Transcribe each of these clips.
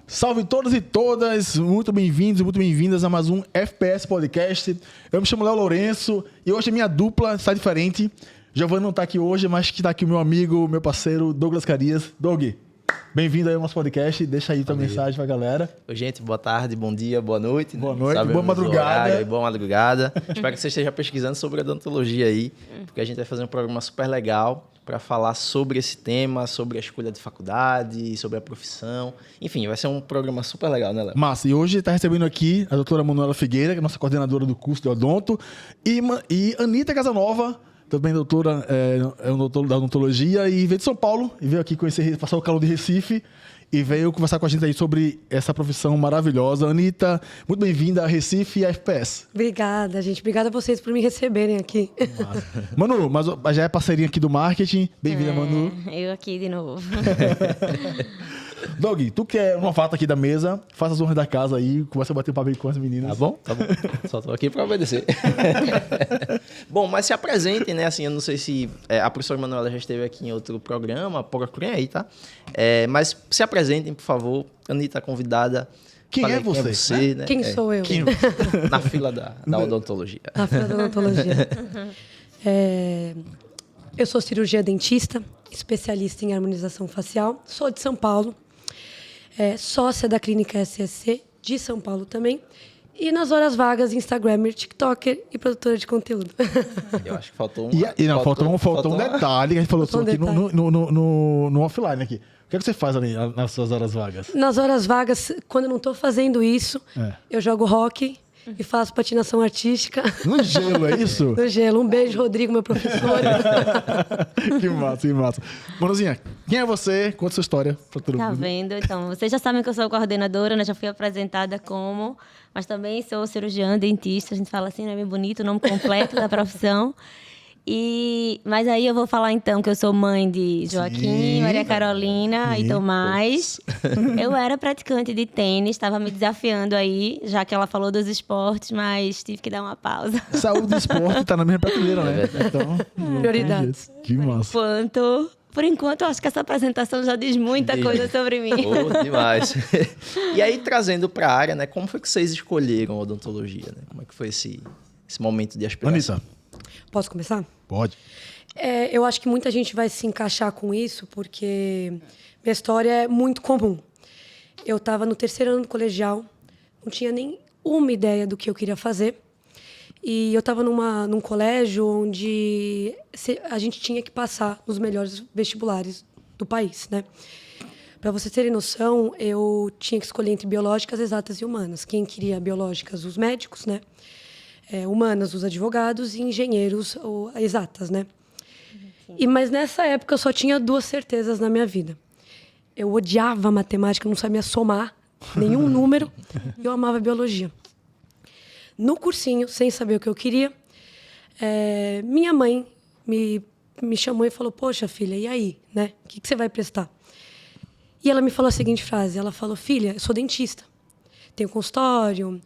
Salve todos e todas, muito bem-vindos e muito bem-vindas a mais um FPS Podcast. Eu me chamo Léo Lourenço e hoje a minha dupla está diferente. Giovanni não está aqui hoje, mas que está aqui o meu amigo, meu parceiro Douglas Carias. Doug, bem-vindo aí ao nosso podcast. Deixa aí tua mensagem pra galera. Oi, gente, boa tarde, bom dia, boa noite. Boa noite, boa madrugada. Boa madrugada. Espero que você esteja pesquisando sobre a odontologia aí, porque a gente vai fazer um programa super legal para falar sobre esse tema, sobre a escolha de faculdade, sobre a profissão. Enfim, vai ser um programa super legal, né, Léo? Massa. E hoje está recebendo aqui a doutora Manuela Figueira, que é nossa coordenadora do curso de odonto, e Anitta Casanova, também doutora da odontologia, e veio de São Paulo, e veio aqui conhecer, passar o calor de Recife, e veio conversar com a gente aí sobre essa profissão maravilhosa. Anitta, muito bem-vinda a Recife e a FPS. Obrigada, gente. Obrigada a vocês por me receberem aqui. Manu, mas já é parceirinha aqui do marketing. Bem-vinda, Manu. Eu aqui de novo. Doug, tu que é novato aqui da mesa, faça as honras da casa aí, começa a bater um papo aí com as meninas. Tá bom? Só tô aqui para obedecer. Bom, mas se apresentem, né? Assim, eu não sei se a professora Manuela já esteve aqui em outro programa, procurem aí, tá? Mas se apresentem, por favor. Anitta, convidada. Quem é você? Né? Quem sou eu? Na fila da odontologia. Na fila da odontologia. Eu sou cirurgia dentista, especialista em harmonização facial. Sou de São Paulo. Sócia da clínica SSC, de São Paulo também. E nas horas vagas, Instagrammer, TikToker e produtora de conteúdo. Eu acho que faltou faltou um detalhe que a gente falou aqui no offline aqui. O que é que você faz ali nas suas horas vagas? Nas horas vagas, quando eu não estou fazendo isso, eu jogo hockey e faço patinação artística. No gelo, é isso? No gelo. Um beijo, Rodrigo, meu professor. Que massa, que massa. Manuzinha, quem é você? Conta sua história pra todo mundo. Tá vendo? Então, vocês já sabem que eu sou coordenadora, né? Já fui apresentada como, mas também sou cirurgiã, dentista. A gente fala assim, não é bem bonito, o nome completo da profissão. Mas aí eu vou falar então que eu sou mãe de Joaquim, Maria Carolina e Tomás. Eu era praticante de tênis, estava me desafiando aí, já que ela falou dos esportes, mas tive que dar uma pausa. Saúde e esporte tá na mesma prateleira, né? Então, prioridades. Que massa. Por enquanto, eu acho que essa apresentação já diz muita coisa sobre mim. Demais. E aí, trazendo para a área, né? Como foi que vocês escolheram a odontologia, né? Como é que foi esse momento de aspiração? Anitta. Posso começar? Pode. Eu acho que muita gente vai se encaixar com isso, porque minha história é muito comum. Eu estava no 3º ano do colegial, não tinha nem uma ideia do que eu queria fazer. E eu estava num colégio onde a gente tinha que passar nos melhores vestibulares do país, né? Para vocês terem noção, eu tinha que escolher entre biológicas, exatas e humanas. Quem queria biológicas, os médicos, né? Humanas, os advogados, e engenheiros, ou exatas, né? Mas nessa época eu só tinha 2 certezas na minha vida. Eu odiava matemática, não sabia somar nenhum número, e eu amava biologia. No cursinho, sem saber o que eu queria, minha mãe me chamou e falou, poxa, filha, e aí? Né? O que você vai prestar? E ela me falou a seguinte frase, ela falou, filha, eu sou dentista, tenho consultório,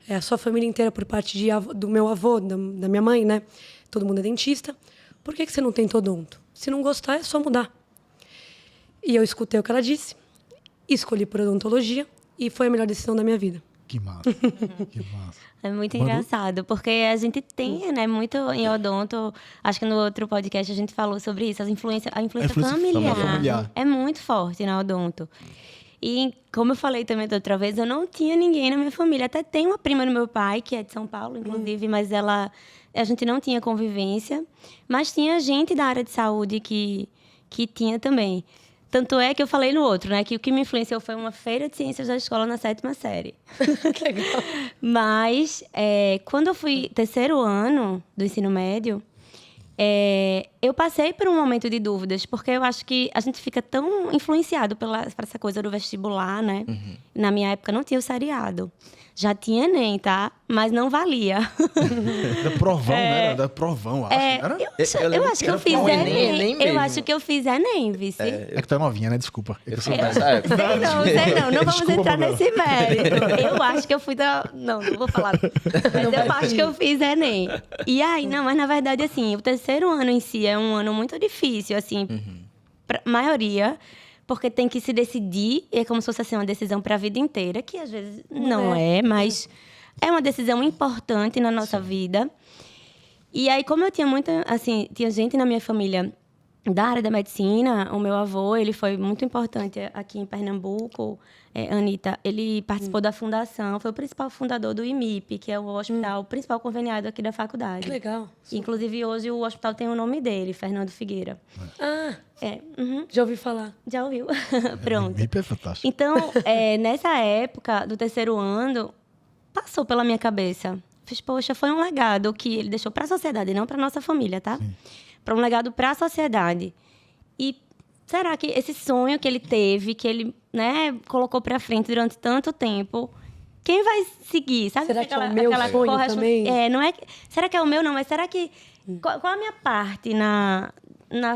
a sua família inteira por parte do meu avô, da minha mãe, né? Todo mundo é dentista. Por que você não tenta odonto? Se não gostar, é só mudar. E eu escutei o que ela disse, escolhi por odontologia e foi a melhor decisão da minha vida. Que massa, que massa. É muito engraçado, porque a gente tem, né, muito em odonto, acho que no outro podcast a gente falou sobre isso, a influência familiar é muito forte na odonto. E como eu falei também da outra vez, eu não tinha ninguém na minha família. Até tem uma prima do meu pai, que é de São Paulo, inclusive, mas a gente não tinha convivência. Mas tinha gente da área de saúde que tinha também. Tanto é que eu falei no outro, né? Que o que me influenciou foi uma feira de ciências da escola na 7ª série. Que legal. Mas, quando eu fui 3º ano do ensino médio, eu passei por um momento de dúvidas, porque eu acho que a gente fica tão influenciado por essa coisa do vestibular, né? Uhum. Na minha época não tinha o seriado. Já tinha Enem, tá? Mas não valia. Da provão, né? Da provão, acho. Eu acho que eu fiz Enem. Eu acho que eu fiz Enem, vice. É que tu é novinha, né? Desculpa. Sei não. Não vamos entrar nesse mérito. Eu acho que eu fui da... Não vou falar. Mas eu acho que eu fiz Enem. E aí, não, mas na verdade, assim, o 3º ano em si é um ano muito difícil, assim, pra maioria... porque tem que se decidir, é como se fosse assim, uma decisão para a vida inteira, que às vezes não é, mas é uma decisão importante na nossa vida. E aí, como eu tinha tinha gente na minha família da área da medicina, o meu avô, ele foi muito importante aqui em Pernambuco, Anitta, ele participou da fundação, foi o principal fundador do IMIP, que é o hospital principal conveniado aqui da faculdade. Que legal. Inclusive, hoje o hospital tem o nome dele, Fernando Figueira. Já ouvi falar. Já ouviu? Pronto. IMIP é fantástico. Então, nessa época do terceiro ano, passou pela minha cabeça. Fiz, poxa, foi um legado que ele deixou para a sociedade, não para nossa família, tá? Para um legado para a sociedade. E será que esse sonho que ele teve, que ele, né, colocou para frente durante tanto tempo, quem vai seguir? Sabe? Será que é o meu sonho também? Não é, será que é o meu? Não, mas será que... Qual a minha parte na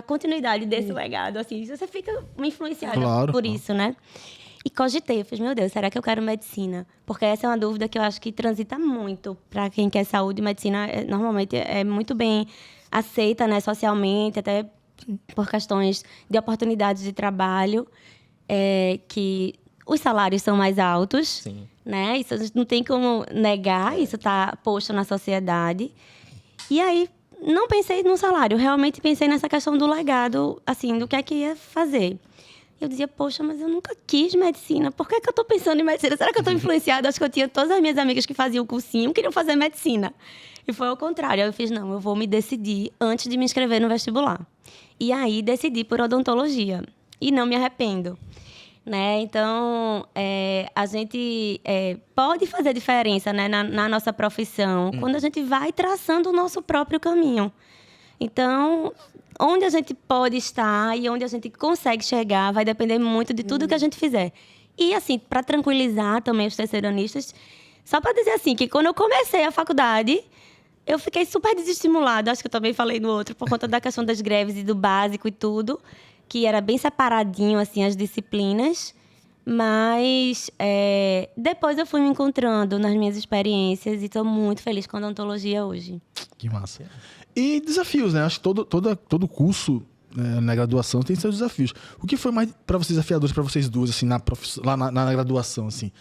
continuidade desse legado? Assim, você fica influenciada por isso, né? E cogitei, eu fiz, meu Deus, será que eu quero medicina? Porque essa é uma dúvida que eu acho que transita muito para quem quer saúde. Medicina, normalmente, é muito bem aceita, né, socialmente, até por questões de oportunidades de trabalho, que os salários são mais altos. Sim. Né? Isso a gente não tem como negar, isso está posto na sociedade. E aí, não pensei no salário, realmente pensei nessa questão do legado, assim, do que é que ia fazer. Eu dizia, poxa, mas eu nunca quis medicina. Por que eu estou pensando em medicina? Será que eu estou influenciada? Acho que eu tinha todas as minhas amigas que faziam cursinho, queriam fazer medicina. E foi ao contrário. Aí eu fiz, não, eu vou me decidir antes de me inscrever no vestibular. E aí, decidi por odontologia. E não me arrependo. Né? Então, a gente pode fazer diferença, né, na nossa profissão quando a gente vai traçando o nosso próprio caminho. Então, onde a gente pode estar e onde a gente consegue chegar vai depender muito de tudo que a gente fizer. E, assim, para tranquilizar também os terceiranistas, só para dizer assim, que quando eu comecei a faculdade, eu fiquei super desestimulada. Acho que eu também falei no outro, por conta da questão das greves e do básico e tudo, que era bem separadinho, assim, as disciplinas. Mas depois eu fui me encontrando nas minhas experiências e estou muito feliz com a odontologia hoje. Que massa. E desafios, né? Acho que todo curso na graduação tem seus desafios. O que foi mais para vocês desafiadores, para vocês duas, assim, lá na graduação, assim?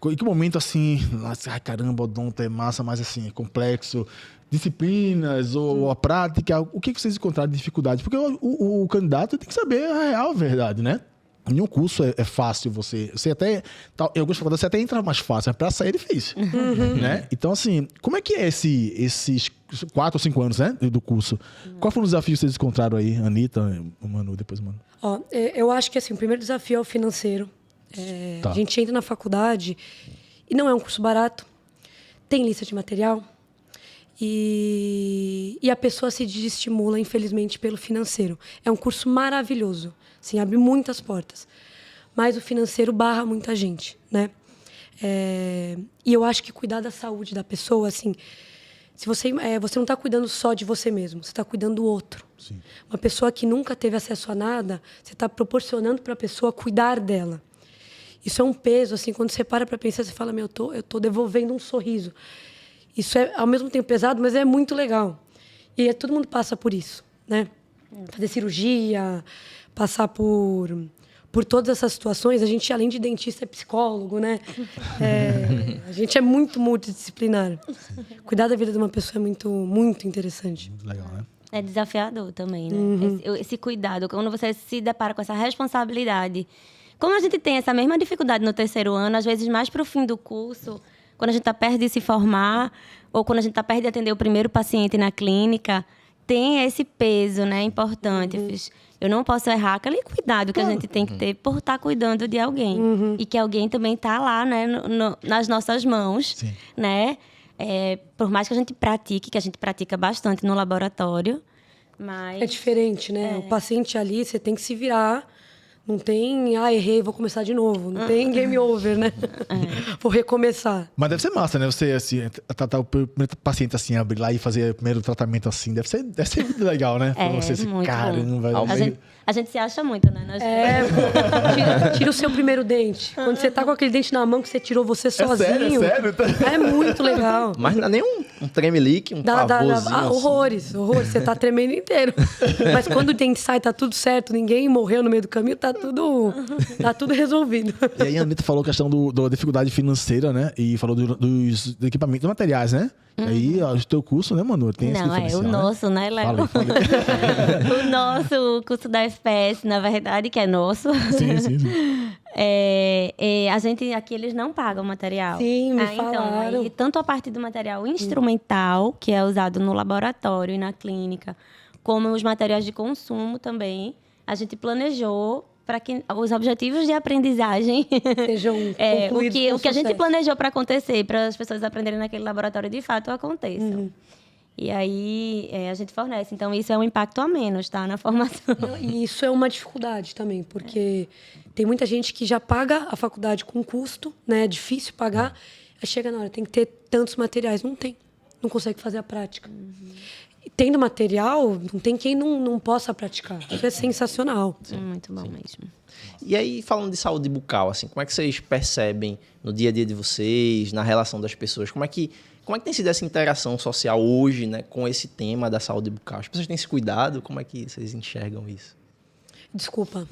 Em que momento, assim, ai, caramba, odonto é massa, mas assim, é complexo, disciplinas ou a prática, o que vocês encontraram de dificuldade? Porque o candidato tem que saber a real verdade, né? Nenhum curso é fácil você até... Em algumas faculdades você até entra mais fácil, mas para sair é difícil. Né? Então, assim, como é que é esses 4 ou 5 anos, né, do curso? Qual foi o desafio que vocês encontraram aí, Anitta, o Manu, depois o Manu? Eu acho que assim, o primeiro desafio é o financeiro. Tá. A gente entra na faculdade e não é um curso barato. Tem lista de material. E a pessoa se desestimula, infelizmente, pelo financeiro. É um curso maravilhoso. Assim, abre muitas portas. Mas o financeiro barra muita gente, né? E eu acho que cuidar da saúde da pessoa, assim... Se você não está cuidando só de você mesmo, você está cuidando do outro. Sim. Uma pessoa que nunca teve acesso a nada, você está proporcionando para a pessoa cuidar dela. Isso é um peso, assim, quando você para pensar, você fala, eu tô devolvendo um sorriso. Isso é, ao mesmo tempo, pesado, mas é muito legal. E todo mundo passa por isso, né? Fazer cirurgia, passar por todas essas situações. A gente, além de dentista, é psicólogo, né? A gente é muito multidisciplinar. Cuidar da vida de uma pessoa é muito, muito interessante. Muito legal, né? É desafiador também, né? Esse cuidado, quando você se depara com essa responsabilidade. Como a gente tem essa mesma dificuldade no terceiro ano, às vezes mais para o fim do curso, quando a gente está perto de se formar, ou quando a gente está perto de atender o primeiro paciente na clínica, tem esse peso, né, importante. Eu não posso errar aquele cuidado que a gente tem que ter por estar cuidando de alguém. E que alguém também está lá, né, nas nossas mãos. Sim. Né? Por mais que a gente pratica bastante no laboratório, mas... É diferente, né? O paciente ali, você tem que se virar. Não tem, errei, vou começar de novo. Não tem game over, né? Vou recomeçar. Mas deve ser massa, né? Você, assim, tratar o primeiro paciente, assim, abrir lá e fazer o primeiro tratamento, assim. Deve ser muito legal, né? Pra você, assim, muito caramba. bom. A gente se acha muito, né? Tira o seu primeiro dente. Quando você tá com aquele dente na mão que você tirou você sozinho. Sério? É muito legal. Mas não é nem um um tremelique, um pavorzinho. Horrores. Você tá tremendo inteiro. Mas quando o dente sai, tá tudo certo, ninguém morreu no meio do caminho, tá tudo resolvido. E aí a Anitta falou a questão da dificuldade financeira, né? E falou dos equipamentos, dos materiais, né? E aí, ó, o teu curso, né, Manu? Tem esse diferencial, o nosso, né, Léo? O nosso curso da FPS, na verdade, que é nosso. Sim. A gente aqui, eles não pagam material. Sim, me falaram. Então, tanto a parte do material instrumental, que é usado no laboratório e na clínica, como os materiais de consumo também, a gente planejou para que os objetivos de aprendizagem sejam o que a gente planejou para acontecer, para as pessoas aprenderem naquele laboratório de fato aconteçam. E aí a gente fornece. Então, isso é um impacto a menos, tá? Na formação. E isso é uma dificuldade também, porque tem muita gente que já paga a faculdade com custo, né? É difícil pagar. Aí chega na hora, tem que ter tantos materiais. Não tem. Não consegue fazer a prática. E tendo material, não tem quem não possa praticar. Isso é sensacional. Sim, muito bom mesmo. E aí, falando de saúde bucal, assim, como é que vocês percebem no dia a dia de vocês, na relação das pessoas? Como é que tem sido essa interação social hoje, né, com esse tema da saúde bucal? As pessoas têm se cuidado? Como é que vocês enxergam isso? Desculpa.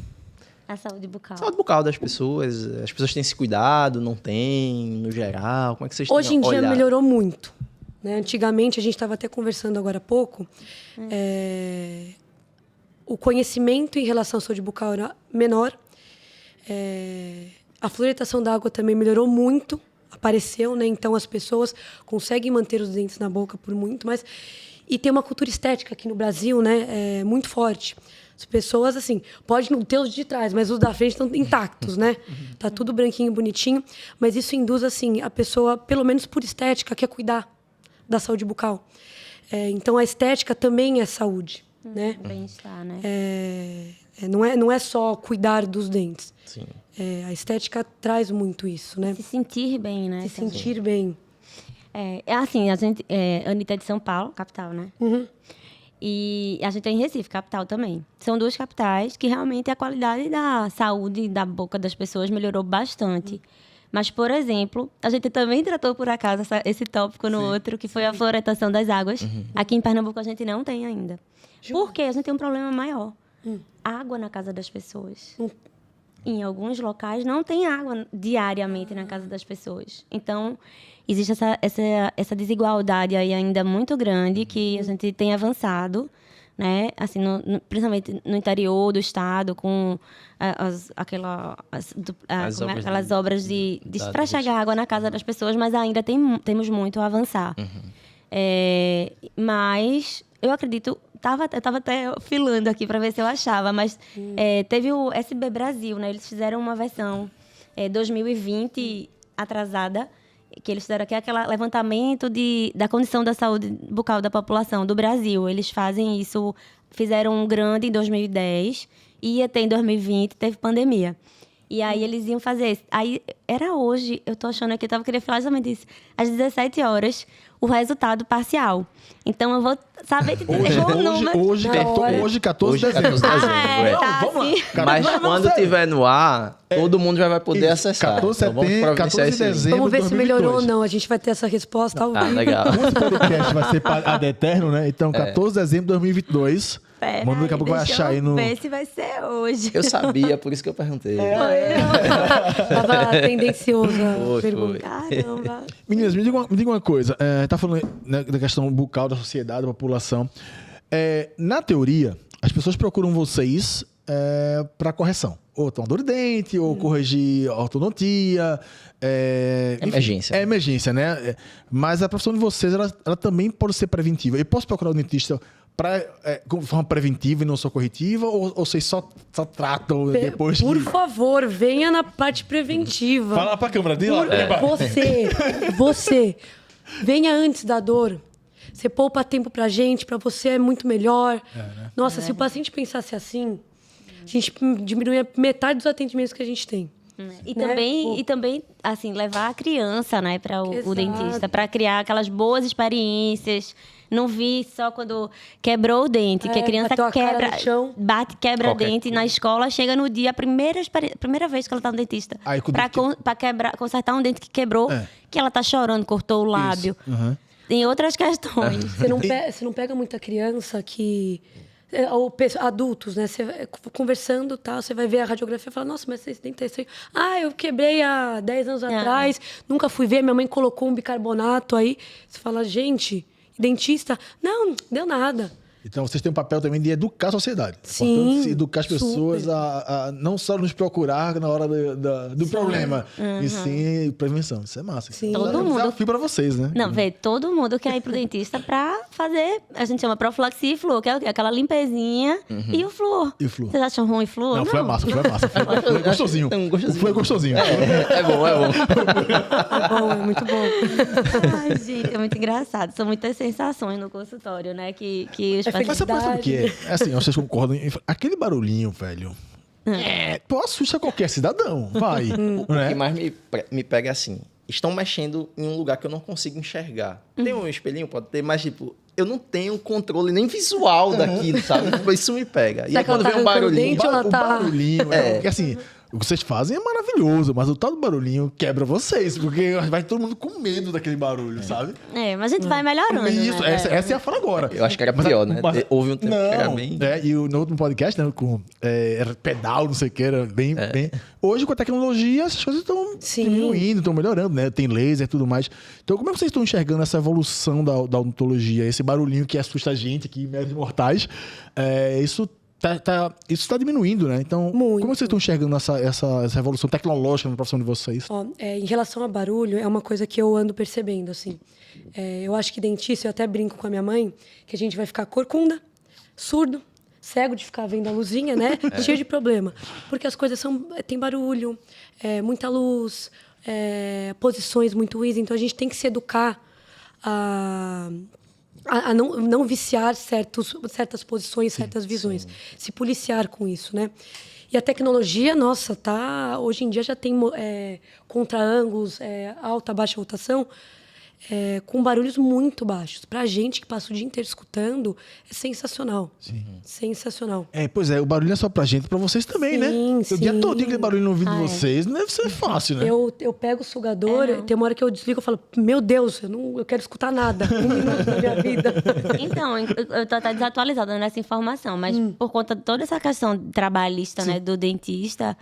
A saúde bucal. Saúde bucal das pessoas. As pessoas têm se cuidado, não têm, no geral? Como é que vocês Hoje em dia olhado? melhorou muito. Né? Antigamente, a gente estava até conversando agora há pouco, o conhecimento em relação à saúde bucal era menor. A fluoretação da água também melhorou muito, apareceu, né? Então as pessoas conseguem manter os dentes na boca por muito mais. E tem uma cultura estética aqui no Brasil, né? Muito forte. As pessoas, assim, pode não ter os de trás, mas os da frente estão intactos, né? Tá tudo branquinho, bonitinho. Mas isso induz, assim, a pessoa, pelo menos por estética, quer cuidar da saúde bucal. Então, a estética também é saúde, né? Bem-estar, né? Não é só cuidar dos dentes. Sim. A estética traz muito isso, né? Se sentir bem, né? Se sentir bem. Assim, a gente... Anitta é de São Paulo, capital, né? E a gente é em Recife, capital também. São duas capitais que realmente a qualidade da saúde da boca das pessoas melhorou bastante. Mas, por exemplo, a gente também tratou, por acaso, esse tópico no outro, que foi a fluoretação das águas. Aqui em Pernambuco a gente não tem ainda. Por quê? A gente tem um problema maior. Água na casa das pessoas. Em alguns locais não tem água diariamente na casa das pessoas. Então, existe essa desigualdade aí ainda muito grande que a gente tem avançado, né? Assim, principalmente no interior do estado, com aquelas obras para chegar água na casa das pessoas, mas ainda temos muito a avançar. Mas eu acredito... Eu estava até filando aqui para ver se eu achava, mas teve o SB Brasil, né? Eles fizeram uma versão 2020 atrasada, que eles fizeram aqui aquele levantamento da condição da saúde bucal da população do Brasil. Eles fazem isso, fizeram um grande em 2010, ia ter em 2020, teve pandemia. E aí eles iam fazer... Aí era hoje, eu tô achando aqui, eu queria falar justamente isso, às 17 horas, o resultado parcial. Então eu vou saber te dizer o número. Hoje, 14 de dezembro. Vamos lá. Mas quando estiver no ar, todo mundo já vai poder acessar. 14 de dezembro. Vamos ver se melhorou ou não. A gente vai ter essa resposta ao vivo. Legal. O podcast vai ser ad eterno, né? Então, 14 de dezembro de 2022. Mano, daqui a pouco vai achar aí no... ver se vai ser hoje. Eu sabia, por isso que eu perguntei. Tava tendenciosa a pergunta. Caramba. Meninas, me diga uma coisa. Tá falando, né, da questão bucal da sociedade, da população. Na teoria, as pessoas procuram vocês para correção. Ou tomar dor de dente, ou corrigir ortodontia. Emergência. Emergência, né? Mas a profissão de vocês, ela também pode ser preventiva. Eu posso procurar um dentista de forma preventiva e não só corretiva? Ou vocês só tratam depois? Por favor, venha na parte preventiva. Fala pra câmera dele. Você, venha antes da dor. Você poupa tempo pra gente, pra você é muito melhor. Né? Nossa, se o paciente pensasse assim, a gente diminui metade dos atendimentos que a gente tem. E também, assim, levar a criança, né, para o dentista, para criar aquelas boas experiências. Não vi só quando quebrou o dente, que a criança quebra dente na escola, chega no dia, a primeira vez que ela tá no dentista, para consertar um dente que quebrou, que ela tá chorando, cortou o lábio. Tem outras questões. Você não pega muita criança que... Ou adultos, né? Você conversando, tá? Você vai ver a radiografia e fala, nossa, mas esse dente é isso aí. Ah, eu quebrei há 10 anos atrás, nunca fui ver, minha mãe colocou um bicarbonato aí. Você fala, gente, dentista? Não deu nada. Então, vocês têm um papel também de educar a sociedade. Sim, portanto, educar as pessoas a não só nos procurar na hora do problema, e sim prevenção. Isso é massa. Sim. Todo mundo. Desafio para vocês, né? Não, todo mundo quer ir pro dentista pra fazer, a gente chama profilaxia e flúor, que é aquela limpezinha e o flúor. E o flúor? Vocês acham ruim flúor? Não, flúor é massa, flúor é massa. Flúor é gostosinho. O flúor é gostosinho. É bom. É bom, é muito bom. Ai, gente, é muito engraçado. São muitas sensações no consultório, né? Que os Mas você sabe o que é? É assim, vocês concordam? Aquele barulhinho, velho. Pô, assusta qualquer cidadão. Vai. O que mais me pega é assim. Estão mexendo em um lugar que eu não consigo enxergar. Tem um espelhinho? Pode ter, mas tipo... Eu não tenho controle nem visual daquilo, sabe? Isso me pega. E aí, quando vem um barulhinho... O barulhinho porque assim... O que vocês fazem é maravilhoso, mas o tal do barulhinho quebra vocês, porque vai todo mundo com medo daquele barulho, sabe? Mas a gente vai melhorando. Isso, né? essa é a fala agora. Eu acho que era pior, né? Houve um tempo que era bem... E no último podcast, né, com era pedal, não sei o que, era bem... Hoje, com a tecnologia, essas coisas estão diminuindo, estão melhorando, né? Tem laser e tudo mais. Então, como é que vocês estão enxergando essa evolução da odontologia? Esse barulhinho que assusta a gente aqui, meros mortais, isso está diminuindo, né? Então, como vocês estão enxergando essa revolução tecnológica na profissão de vocês? Em relação a barulho, é uma coisa que eu ando percebendo, assim. Eu acho que dentista, eu até brinco com a minha mãe, que a gente vai ficar corcunda, surdo, cego de ficar vendo a luzinha, né? Cheio de problema. Porque as coisas tem barulho, muita luz, posições muito ruins. Então, a gente tem que se educar a não viciar certas posições, certas visões. Se policiar com isso, né? E a tecnologia, nossa, hoje em dia já tem contra-ângulos, alta, baixa rotação, com barulhos muito baixos. Pra gente que passa o dia inteiro escutando, é sensacional. Sim. Sensacional. Pois é, o barulho não é só pra gente, pra vocês também, né? O dia todo aquele barulho no ouvido de vocês, não deve ser fácil, né? Eu pego o sugador, tem uma hora que eu desligo e falo, meu Deus, eu quero escutar nada. 1 minuto da minha vida. Então, eu tô até desatualizada nessa informação, mas por conta de toda essa questão trabalhista, né, do dentista...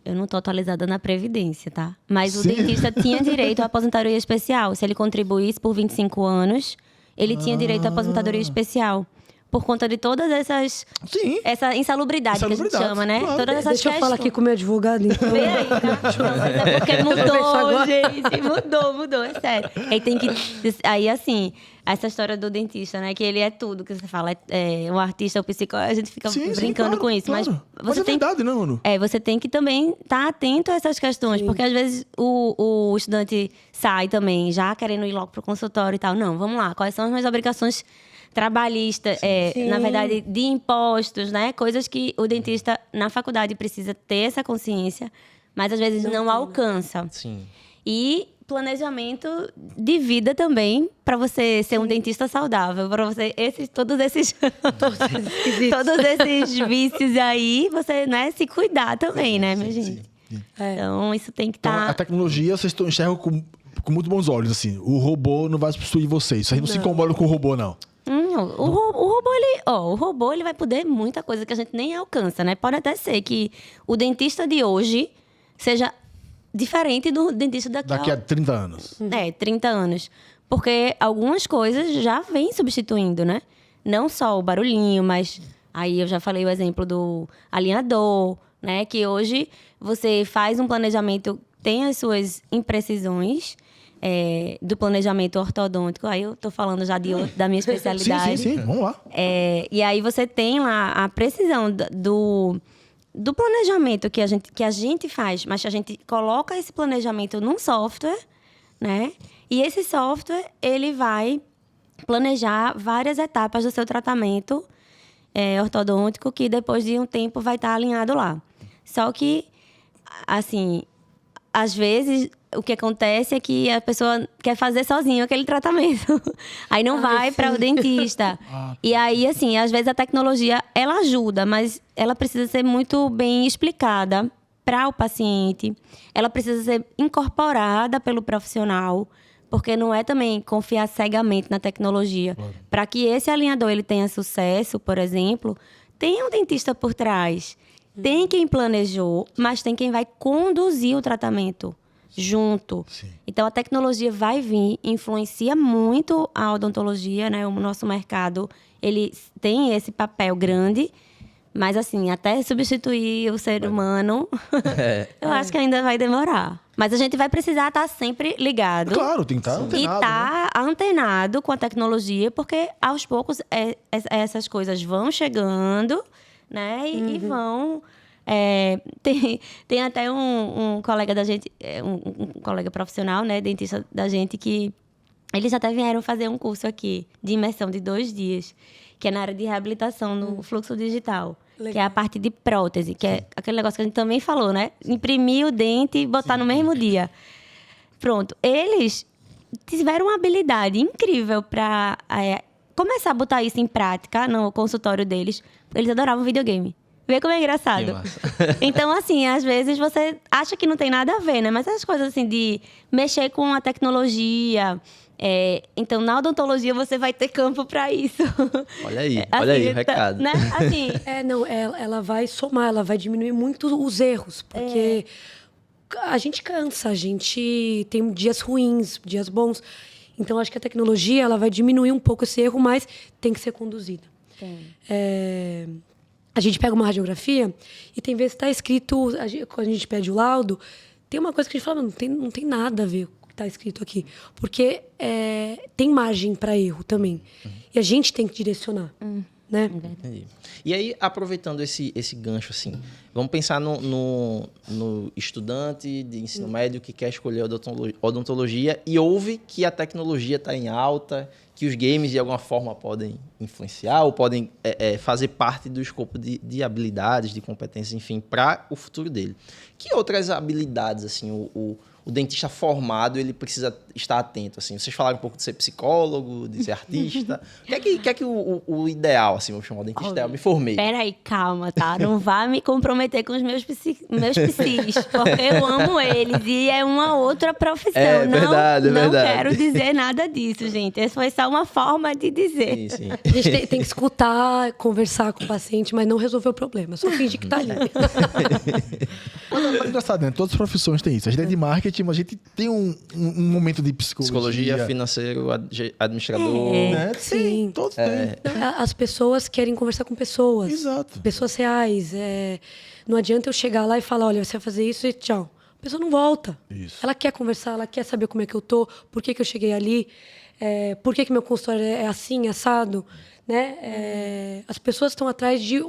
eu não estou atualizada na Previdência, tá? Mas o dentista tinha direito à aposentadoria especial. Se ele contribuísse por 25 anos, ele tinha direito à aposentadoria especial. Por conta de todas essas... Essa insalubridade que a gente chama, né? Claro. Todas essas Deixa eu falar aqui com o meu advogado, então. Vê aí, tá? É porque mudou, gente. Mudou, é sério. Aí tem que... Aí, assim... Essa história do dentista, né? Que ele é tudo que você fala. Um artista, um psicólogo, a gente fica brincando com isso. Claro. Mas você tem... verdade, não, Manu? Você tem que também estar atento a essas questões. Porque, às vezes, o estudante sai também, já querendo ir logo pro consultório e tal. Não, vamos lá. Quais são as minhas obrigações trabalhistas? Na verdade, de impostos, né? Coisas que o dentista, na faculdade, precisa ter essa consciência. Mas, às vezes, não alcança. Sim. E... planejamento de vida também, para você ser um dentista saudável, para você todos esses vícios aí, você, né, se cuidar também, né, minha gente? Então, isso tem que estar... Então, a tecnologia, vocês enxergam com muito bons olhos, assim. O robô não vai substituir vocês. Vocês não se incomodam com o robô, não. O robô, ele vai poder muita coisa que a gente nem alcança, né? Pode até ser que o dentista de hoje seja diferente do dentista daqui a 30 anos. 30 anos. Porque algumas coisas já vêm substituindo, né? Não só o barulhinho, mas... Aí eu já falei o exemplo do alinhador, né? Que hoje você faz um planejamento, tem as suas imprecisões do planejamento ortodôntico. Aí eu tô falando já da minha especialidade. Sim. Vamos lá. E aí você tem lá a precisão do planejamento que a gente faz, mas a gente coloca esse planejamento num software, né? E esse software, ele vai planejar várias etapas do seu tratamento ortodôntico, que depois de um tempo vai estar alinhado lá. Só que, assim, às vezes, o que acontece é que a pessoa quer fazer sozinho aquele tratamento. Aí não vai para o dentista. E aí, assim, às vezes a tecnologia, ela ajuda, mas ela precisa ser muito bem explicada para o paciente. Ela precisa ser incorporada pelo profissional Porque não é também confiar cegamente na tecnologia. Claro. Para que esse alinhador ele tenha sucesso, por exemplo, tem um dentista por trás. Tem quem planejou, mas tem quem vai conduzir o tratamento junto. Sim. Então, a tecnologia vai vir, influencia muito a odontologia, né? O nosso mercado, ele tem esse papel grande, mas, assim, até substituir o ser humano, eu acho que ainda vai demorar. Mas a gente vai precisar estar sempre ligado. Claro, tem que estar antenado. E estar antenado com a tecnologia, porque, aos poucos, essas coisas vão chegando, né? E vão... tem até um colega da gente, um colega profissional, né, dentista da gente, que eles até vieram fazer um curso aqui de imersão de 2 dias, que é na área de reabilitação no fluxo digital. Legal. Que é a parte de prótese, que é aquele negócio que a gente também falou, né? Imprimir o dente e botar no mesmo dia. Pronto. Eles tiveram uma habilidade incrível para começar a botar isso em prática no consultório deles. Eles adoravam videogame. Vê como é engraçado. Então, assim, às vezes você acha que não tem nada a ver, né? Mas as coisas assim de mexer com a tecnologia. Então, na odontologia, você vai ter campo para isso. Olha aí o recado. Né? Assim, ela vai somar, ela vai diminuir muito os erros. Porque a gente cansa, a gente tem dias ruins, dias bons. Então, acho que a tecnologia ela vai diminuir um pouco esse erro, mas tem que ser conduzida. A gente pega uma radiografia e tem vezes que está escrito, quando a gente pede o laudo, tem uma coisa que a gente fala, não tem nada a ver com o que está escrito aqui. Porque tem margem para erro também. E a gente tem que direcionar. Né? Entendi. E aí, aproveitando esse gancho, assim, vamos pensar no estudante de ensino médio que quer escolher odontologia e ouve que a tecnologia está em alta, que os games, de alguma forma, podem influenciar ou podem fazer parte do escopo de habilidades, de competências, enfim, para o futuro dele. Que outras habilidades, assim, o dentista formado, ele precisa estar atento, assim? Vocês falaram um pouco de ser psicólogo, de ser artista. O que é que o ideal, assim, vamos chamar o dentista ideal? Me formei. Peraí, calma, tá? Não vá me comprometer com os meus psis, porque eu amo eles e é uma outra profissão. Não quero dizer nada disso, gente. Essa foi só uma forma de dizer. Sim. A gente tem que escutar, conversar com o paciente, mas não resolver o problema. Só fingir que tá ali. É engraçado, né? Todas as profissões têm isso. A gente é de marketing, mas a gente tem um momento de psicologia, financeiro, administrador. Né? Sim. Todos têm. As pessoas querem conversar com pessoas. Exato. Pessoas reais. Não adianta eu chegar lá e falar, olha, você vai fazer isso e tchau. A pessoa não volta. Isso. Ela quer conversar, ela quer saber como é que eu tô, por que eu cheguei ali, por que meu consultório é assim, assado. Né? As pessoas estão atrás de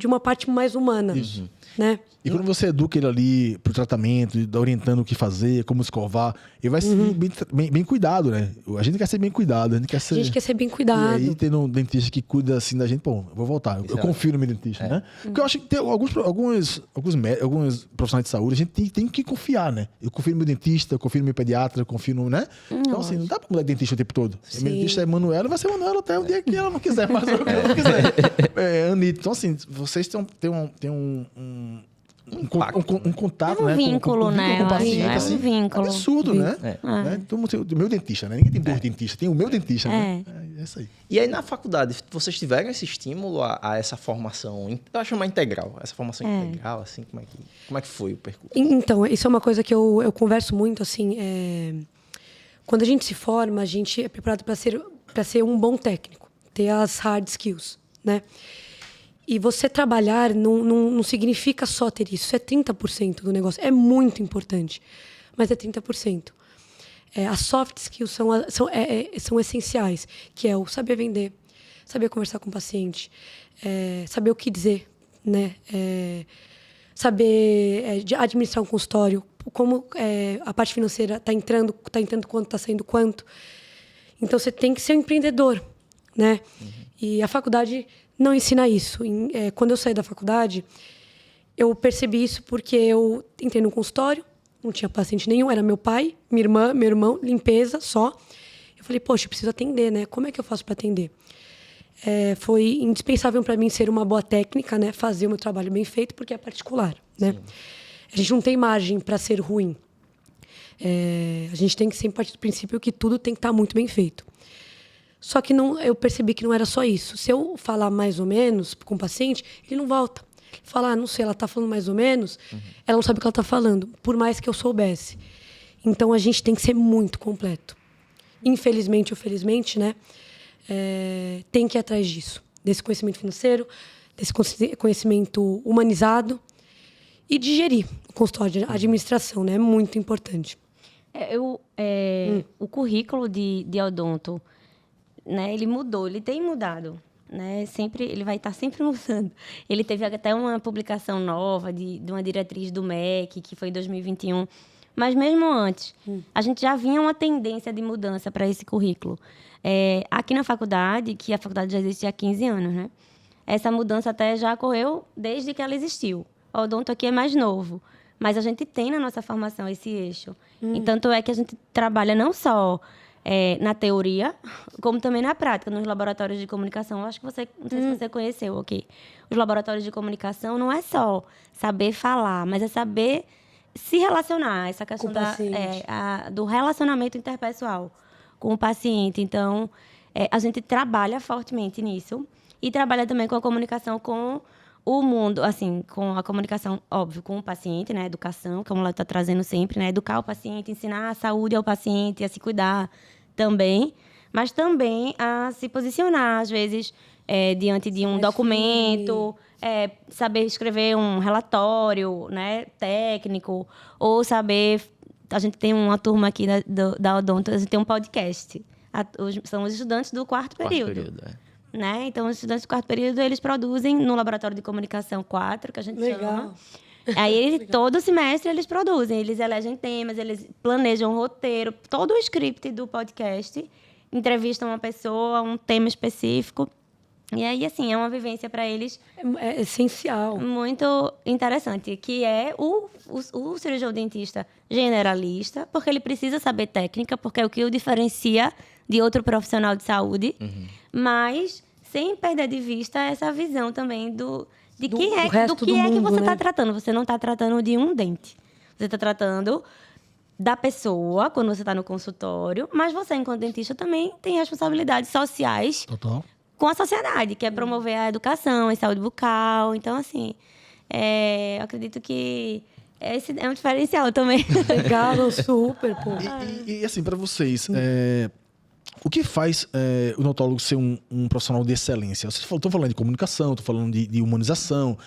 uma parte mais humana. Isso. Né? E quando você educa ele ali pro tratamento, orientando o que fazer, como escovar, ele vai ser bem cuidado, né? A gente quer ser bem cuidado, a gente quer ser bem cuidado. E aí, tendo um dentista que cuida assim da gente, pô, eu vou voltar. Eu confio no meu dentista, né? Porque eu acho que tem alguns profissionais de saúde, a gente tem que confiar, né? Eu confio no meu dentista, eu confio no meu pediatra, eu confio no, né? Então, assim, não dá pra mudar de dentista o tempo todo. Sim. Meu dentista é Manuela, vai ser Manuela até o dia que ela não quiser mais, ou que ela não quiser. Anitta. Então, assim, vocês têm um contato, né? Um vínculo, né? Com o paciente, assim, um vínculo. É absurdo, né? Então, o meu dentista, né? Ninguém tem dois dentistas, tem o meu dentista, né? É isso aí. E aí, na faculdade, vocês tiveram esse estímulo a essa formação, eu acho uma integral, essa formação integral, assim, como é que foi o percurso? Então, isso é uma coisa que eu converso muito, assim, quando a gente se forma, a gente é preparado para ser um bom técnico, ter as hard skills, né? E você trabalhar não significa só ter isso. Isso é 30% do negócio. É muito importante, mas é 30%. As soft skills são essenciais, que é o saber vender, saber conversar com o paciente, saber o que dizer, né? Saber administrar um consultório, como a parte financeira está entrando quanto, está saindo quanto. Então, você tem que ser um empreendedor, né? E a faculdade não ensina isso. Quando eu saí da faculdade, eu percebi isso porque eu entrei no consultório, não tinha paciente nenhum, era meu pai, minha irmã, meu irmão, limpeza só. Eu falei, poxa, eu preciso atender, né? Como é que eu faço para atender? Foi indispensável para mim ser uma boa técnica, né? Fazer o meu trabalho bem feito, porque é particular, né? A gente não tem margem para ser ruim. A gente tem que sempre partir do princípio que tudo tem que estar muito bem feito. Só que eu percebi que não era só isso. Se eu falar mais ou menos com o paciente, ele não volta. Ele fala, não sei, ela está falando mais ou menos, ela não sabe o que ela está falando, por mais que eu soubesse. Então, a gente tem que ser muito completo. Infelizmente ou felizmente, né? Tem que ir atrás disso. Desse conhecimento financeiro, desse conhecimento humanizado e de gerir o consultório de administração, né? É muito importante. O currículo de odonto, né? Ele mudou, ele tem mudado. Né? Ele vai estar sempre mudando. Ele teve até uma publicação nova de uma diretriz do MEC, que foi em 2021. Mas mesmo antes, a gente já vinha uma tendência de mudança para esse currículo. Aqui na faculdade, que a faculdade já existe há 15 anos, né? Essa mudança até já ocorreu desde que ela existiu. O odonto aqui é mais novo, mas a gente tem na nossa formação esse eixo. E tanto é que a gente trabalha não só na teoria, como também na prática, nos laboratórios de comunicação. Eu acho que não sei se você conheceu, ok? Os laboratórios de comunicação não é só saber falar, mas é saber se relacionar, essa questão do relacionamento interpessoal com o paciente. Então, a gente trabalha fortemente nisso e trabalha também com a comunicação com o mundo, assim, com a comunicação, óbvio, com o paciente, né? Educação, como ela está trazendo sempre, né? Educar o paciente, ensinar a saúde ao paciente, a se cuidar também, mas também a se posicionar, às vezes, diante de um documento, saber escrever um relatório, né, técnico, ou saber... A gente tem uma turma aqui da Odonto, a gente tem um podcast. São os estudantes do quarto período. Né? Então, os estudantes do quarto período, eles produzem no Laboratório de Comunicação 4, que a gente chama. Aí, todo semestre, eles produzem. Eles elegem temas, eles planejam um roteiro, todo o script do podcast, entrevistam uma pessoa, um tema específico. E aí, assim, é uma vivência para eles... É essencial. Muito interessante, que é o cirurgião dentista generalista, porque ele precisa saber técnica, porque é o que o diferencia de outro profissional de saúde, mas sem perder de vista essa visão também do que você está tratando. Você não está tratando de um dente. Você está tratando da pessoa, quando você está no consultório, mas você, enquanto dentista, também tem responsabilidades sociais com a sociedade, que é promover a educação, a saúde bucal. Então, assim, eu acredito que esse é um diferencial também. Legal, super, pô. E assim, para vocês... O que faz o odontólogo ser um profissional de excelência? Estou falando de comunicação, estou falando de humanização,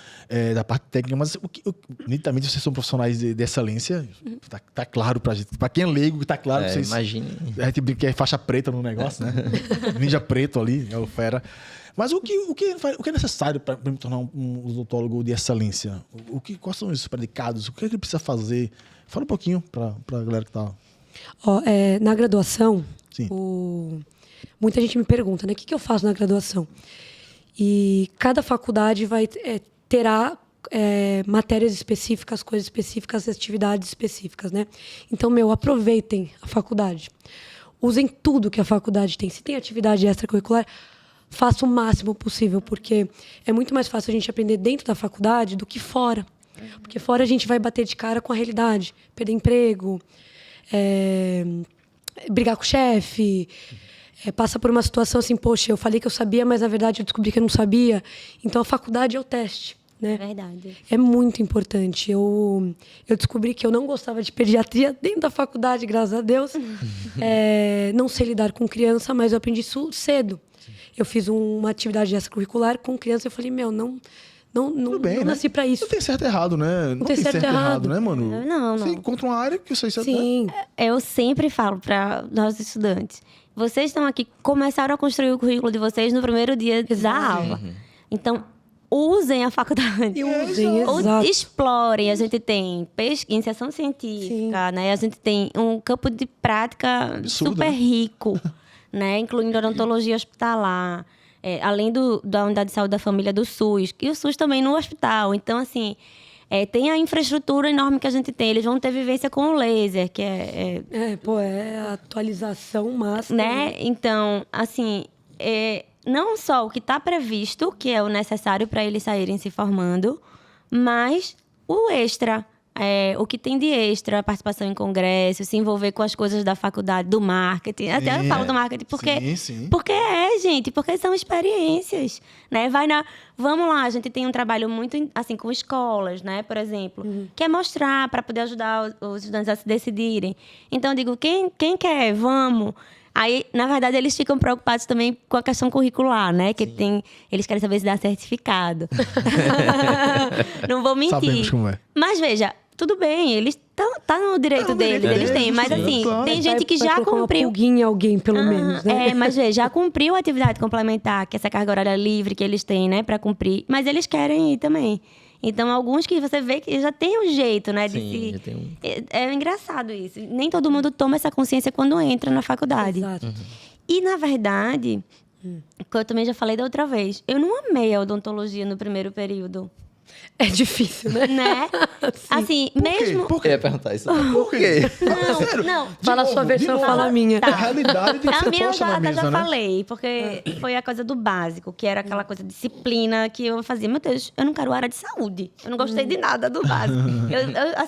da parte técnica, mas nitidamente vocês são profissionais de excelência. Tá claro pra gente. Pra quem é leigo, tá claro. Vocês, imagine. A gente brinca que é faixa preta no negócio, né? Ninja preto ali, é o fera. Mas o que é necessário para me tornar um odontólogo de excelência? Quais são os predicados? O que ele precisa fazer? Fala um pouquinho para a galera que está... Na graduação, muita gente me pergunta, né, o que eu faço na graduação? E cada faculdade terá matérias específicas, coisas específicas, atividades específicas, né? Então, aproveitem a faculdade. Usem tudo que a faculdade tem. Se tem atividade extracurricular, faça o máximo possível, porque é muito mais fácil a gente aprender dentro da faculdade do que fora. Porque fora a gente vai bater de cara com a realidade, perder emprego, brigar com o chefe, passa por uma situação assim, poxa, eu falei que eu sabia, mas na verdade eu descobri que eu não sabia. Então a faculdade é o teste, né? É verdade. É muito importante. Eu descobri que eu não gostava de pediatria dentro da faculdade, graças a Deus. Não sei lidar com criança, mas eu aprendi isso cedo. Eu fiz uma atividade extracurricular com criança e eu falei, não nasci pra isso. Não tem certo e errado, né? Não tem certo e errado, né, mano? Não. Você encontra uma área que você... Sim. Né? Eu sempre falo para nossos estudantes, vocês estão aqui, começaram a construir o currículo de vocês no primeiro dia da aula. Então, usem a faculdade. Explorem. A gente tem iniciação científica, né? A gente tem um campo de prática super rico, né? Incluindo odontologia hospitalar. Além da unidade de saúde da família do SUS, e o SUS também no hospital. Então, assim, tem a infraestrutura enorme que a gente tem. Eles vão ter vivência com o laser, que é a atualização máxima. Né? Então, assim, não só o que está previsto, que é o necessário para eles saírem se formando, mas o extra, o que tem de extra, participação em congressos, se envolver com as coisas da faculdade, do marketing. Até eu falo do marketing porque gente, porque são experiências, né? Vamos lá, a gente tem um trabalho muito assim com escolas, né, por exemplo, que é mostrar para poder ajudar os estudantes a se decidirem. Então eu digo, quem quer, vamos. Aí, na verdade, eles ficam preocupados também com a questão curricular, né? Que eles querem saber se dá certificado. Não vou mentir. Sabemos como é. Mas veja, tudo bem, eles tá no direito deles, eles têm. Mas assim, tem gente que já cumpriu. Uma pulguinha alguém, pelo menos, né? Mas veja, já cumpriu a atividade complementar, que é essa carga horária livre que eles têm, né, para cumprir. Mas eles querem ir também. Então, alguns que você vê que já tem um jeito, né? Sim, já tem um... É engraçado isso. Nem todo mundo toma essa consciência quando entra na faculdade. Exato. E, na verdade, que eu também já falei da outra vez, eu não amei a odontologia no primeiro período. É difícil, né? Assim, mesmo... Por que? Eu ia perguntar isso. Por quê? Não, fala a sua versão, fala a minha. A realidade tem que A ser minha posta na mesa, já né? falei, porque foi a coisa do básico, que era aquela coisa de disciplina que eu fazia. Meu Deus, eu não quero área de saúde. Eu não gostei de nada do básico.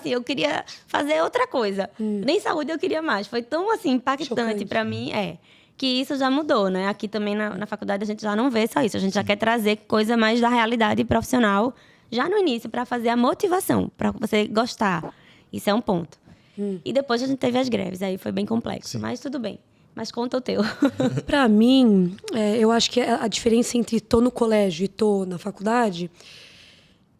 Eu queria fazer outra coisa. Nem saúde eu queria mais. Foi tão, assim, impactante para mim, que isso já mudou, né? Aqui também na faculdade a gente já não vê só isso. A gente já quer trazer coisa mais da realidade profissional já no início, para fazer a motivação, para você gostar. Isso é um ponto. E depois a gente teve as greves, aí foi bem complexo. Mas tudo bem. Mas conta o teu. Para mim, eu acho que a diferença entre tô no colégio e tô na faculdade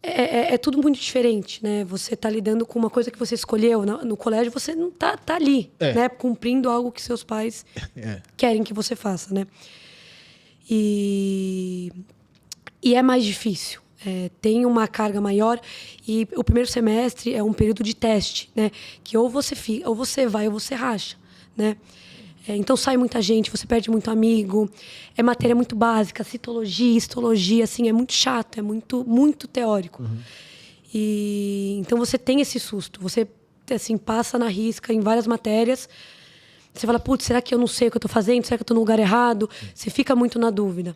é tudo muito diferente, né? Você tá lidando com uma coisa que você escolheu. No colégio, você não tá ali, né? Cumprindo algo que seus pais querem que você faça, né? E é mais difícil. Tem uma carga maior e o primeiro semestre é um período de teste, né? Que ou você vai ou você racha, né? Então sai muita gente, você perde muito amigo, é matéria muito básica, citologia, histologia, assim, é muito chato, é muito, muito teórico. E então você tem esse susto, você assim, passa na risca em várias matérias, você fala, putz, será que eu não sei o que eu estou fazendo? Será que eu estou no lugar errado? Você fica muito na dúvida.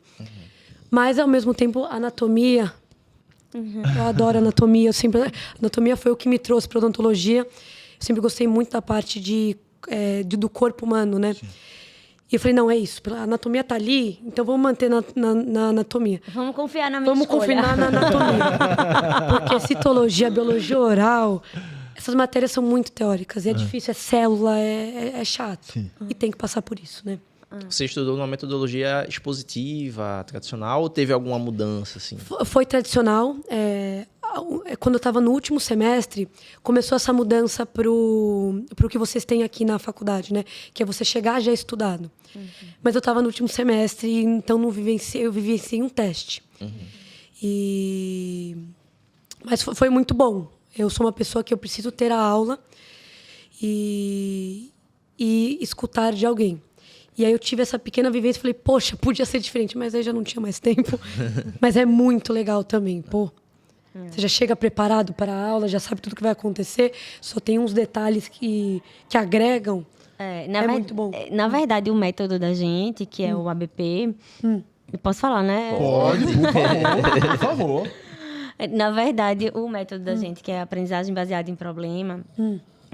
Mas, ao mesmo tempo, anatomia... Eu adoro anatomia. Anatomia foi o que me trouxe para odontologia. Eu sempre gostei muito da parte do corpo humano, né? Sim. E eu falei, não, é isso. A anatomia tá ali, então vamos manter na anatomia. Vamos confiar na minha escolha. Vamos confiar na anatomia. Porque citologia, biologia oral, essas matérias são muito teóricas. E é difícil, é célula, é chato. Sim. E tem que passar por isso, né? Você estudou numa metodologia expositiva, tradicional, ou teve alguma mudança, assim? Foi tradicional. Quando eu estava no último semestre, começou essa mudança pro que vocês têm aqui na faculdade, né? Que é você chegar já estudado. Mas eu estava no último semestre, então eu vivenciei um teste. Mas foi muito bom. Eu sou uma pessoa que eu preciso ter a aula e escutar de alguém. E aí eu tive essa pequena vivência e falei, poxa, podia ser diferente, mas aí já não tinha mais tempo. Mas é muito legal também, pô. Você já chega preparado para a aula, já sabe tudo que vai acontecer, só tem uns detalhes que agregam. Muito bom. Na verdade, o método da gente, que é o ABP, eu posso falar, né? Pode, por favor. Na verdade, o método da gente, que é a aprendizagem baseada em problema,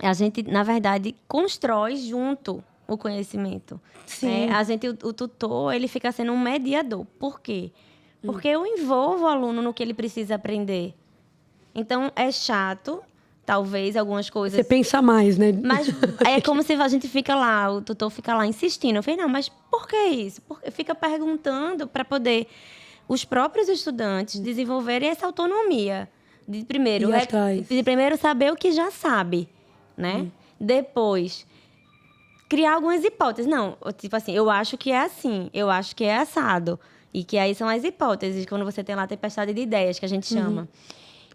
a gente, na verdade, constrói junto o conhecimento. Sim. O tutor, ele fica sendo um mediador. Por quê? Porque eu envolvo o aluno no que ele precisa aprender. Então, é chato, talvez, algumas coisas... Você pensa mais, né? Mas é como se a gente fica lá, o tutor fica lá insistindo. Eu falei, não, mas por que isso? Porque fica perguntando para poder os próprios estudantes desenvolverem essa autonomia. De primeiro saber o que já sabe, né? Depois... criar algumas hipóteses. Não, tipo assim, eu acho que é assim, eu acho que é assado. E que aí são as hipóteses, quando você tem lá a tempestade de ideias, que a gente chama.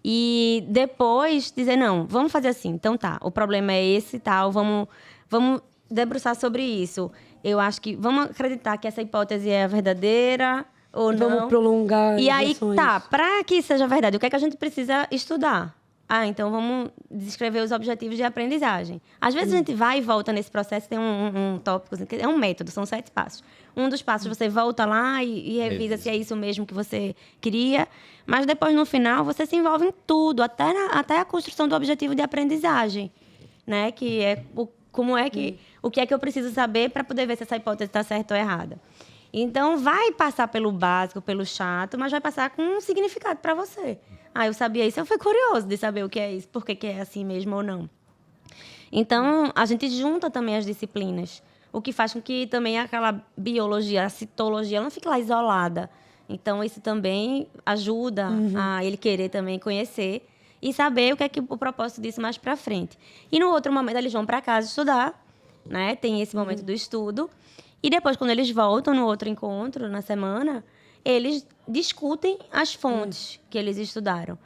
E depois dizer, não, vamos fazer assim. Então tá, o problema é esse e tal, vamos debruçar sobre isso. Eu acho que vamos acreditar que essa hipótese é verdadeira ou não. Vamos prolongar. E aí, tá, para que seja verdade, o que é que a gente precisa estudar? Então vamos descrever os objetivos de aprendizagem. Às vezes a gente vai e volta nesse processo, tem um tópico, é um método, são 7 passos. Um dos passos você volta lá e revisa se é isso mesmo que você queria, mas depois, no final, você se envolve em tudo, até a construção do objetivo de aprendizagem, né? Que é o que é que eu preciso saber para poder ver se essa hipótese está certa ou errada. Então, vai passar pelo básico, pelo chato, mas vai passar com um significado para você. Eu sabia isso, eu fui curioso de saber o que é isso, por que é assim mesmo ou não. Então, a gente junta também as disciplinas, o que faz com que também aquela biologia, a citologia, ela não fique lá isolada. Então, isso também ajuda a ele querer também conhecer e saber o que é o propósito disso mais para frente. E no outro momento, eles vão para casa estudar, né? Tem esse momento do estudo. E depois, quando eles voltam no outro encontro, na semana, eles discutem as fontes que eles estudaram,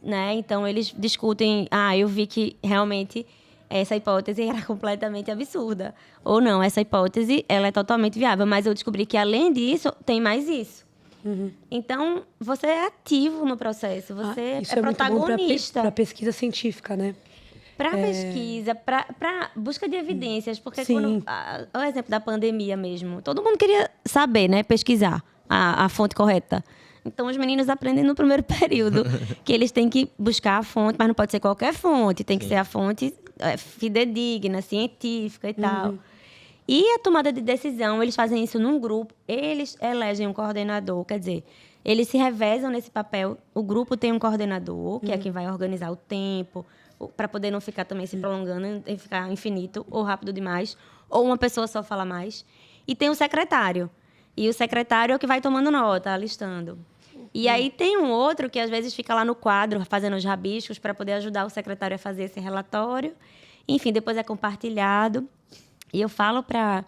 né? Então, eles discutem... eu vi que realmente essa hipótese era completamente absurda. Ou não, essa hipótese ela é totalmente viável. Mas eu descobri que, além disso, tem mais isso. Então, você é ativo no processo, você isso é protagonista. Para pesquisa científica, né? Para pesquisa, para busca de evidências, porque o exemplo da pandemia mesmo, todo mundo queria saber, né, pesquisar a fonte correta. Então, os meninos aprendem no primeiro período que eles têm que buscar a fonte, mas não pode ser qualquer fonte, tem que ser a fonte fidedigna, científica e tal. E a tomada de decisão, eles fazem isso num grupo, eles elegem um coordenador, quer dizer, eles se revezam nesse papel, o grupo tem um coordenador, que é quem vai organizar o tempo, para poder não ficar também se prolongando e ficar infinito ou rápido demais, ou uma pessoa só fala mais. E tem o secretário. E o secretário é o que vai tomando nota, listando. E aí tem um outro que às vezes fica lá no quadro, fazendo os rabiscos, para poder ajudar o secretário a fazer esse relatório. Enfim, depois é compartilhado. E eu falo para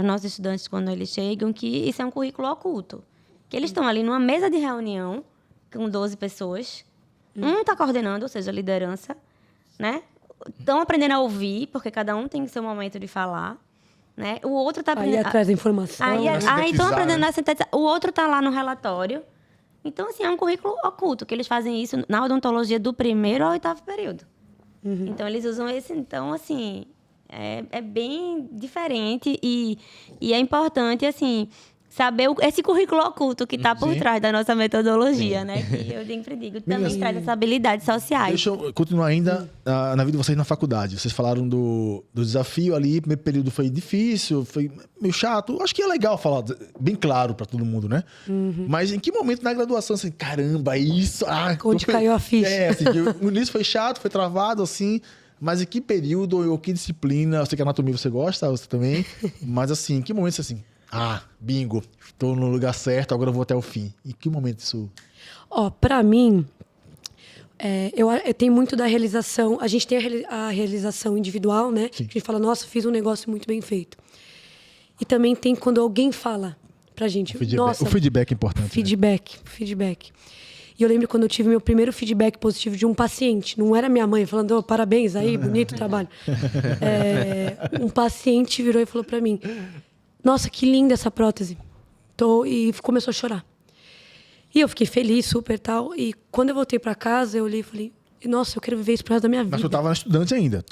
nossos estudantes, quando eles chegam, que isso é um currículo oculto. Que eles estão ali numa mesa de reunião, com 12 pessoas. Um está coordenando, ou seja, liderança, né? Estão aprendendo a ouvir, porque cada um tem seu momento de falar, né? O outro está aprendendo... Aí atrás da informação. Aí estão aprendendo a sintetizar. O outro está lá no relatório. Então, assim, é um currículo oculto, que eles fazem isso na odontologia do 1º ao 8º período. Então, eles usam esse... Então, assim, é bem diferente e é importante, assim... saber esse currículo oculto que está por trás da nossa metodologia, né? Que eu sempre digo, também traz essas habilidades sociais. Deixa eu continuar ainda na vida de vocês na faculdade. Vocês falaram do desafio ali, primeiro período foi difícil, foi meio chato. Acho que é legal falar bem claro para todo mundo, né? Mas em que momento na graduação, assim, caramba, isso... Onde caiu a ficha. Assim, o início foi chato, foi travado, assim... Mas em que período ou que disciplina... Eu sei que anatomia você gosta, você também. Mas assim, em que momento você assim... bingo, estou no lugar certo, agora eu vou até o fim. Em que momento isso... Para mim, eu tenho muito da realização... A gente tem a realização individual, né? Sim. A gente fala, nossa, fiz um negócio muito bem feito. E também tem quando alguém fala pra gente... O feedback é importante. Feedback. E eu lembro quando eu tive meu primeiro feedback positivo de um paciente. Não era minha mãe falando, parabéns aí, bonito trabalho. Um paciente virou e falou pra mim... Nossa, que linda essa prótese. E começou a chorar. E eu fiquei feliz, super tal. E quando eu voltei para casa, eu olhei e falei... Nossa, eu quero viver isso pro resto da minha vida. Mas tu estava estudante ainda?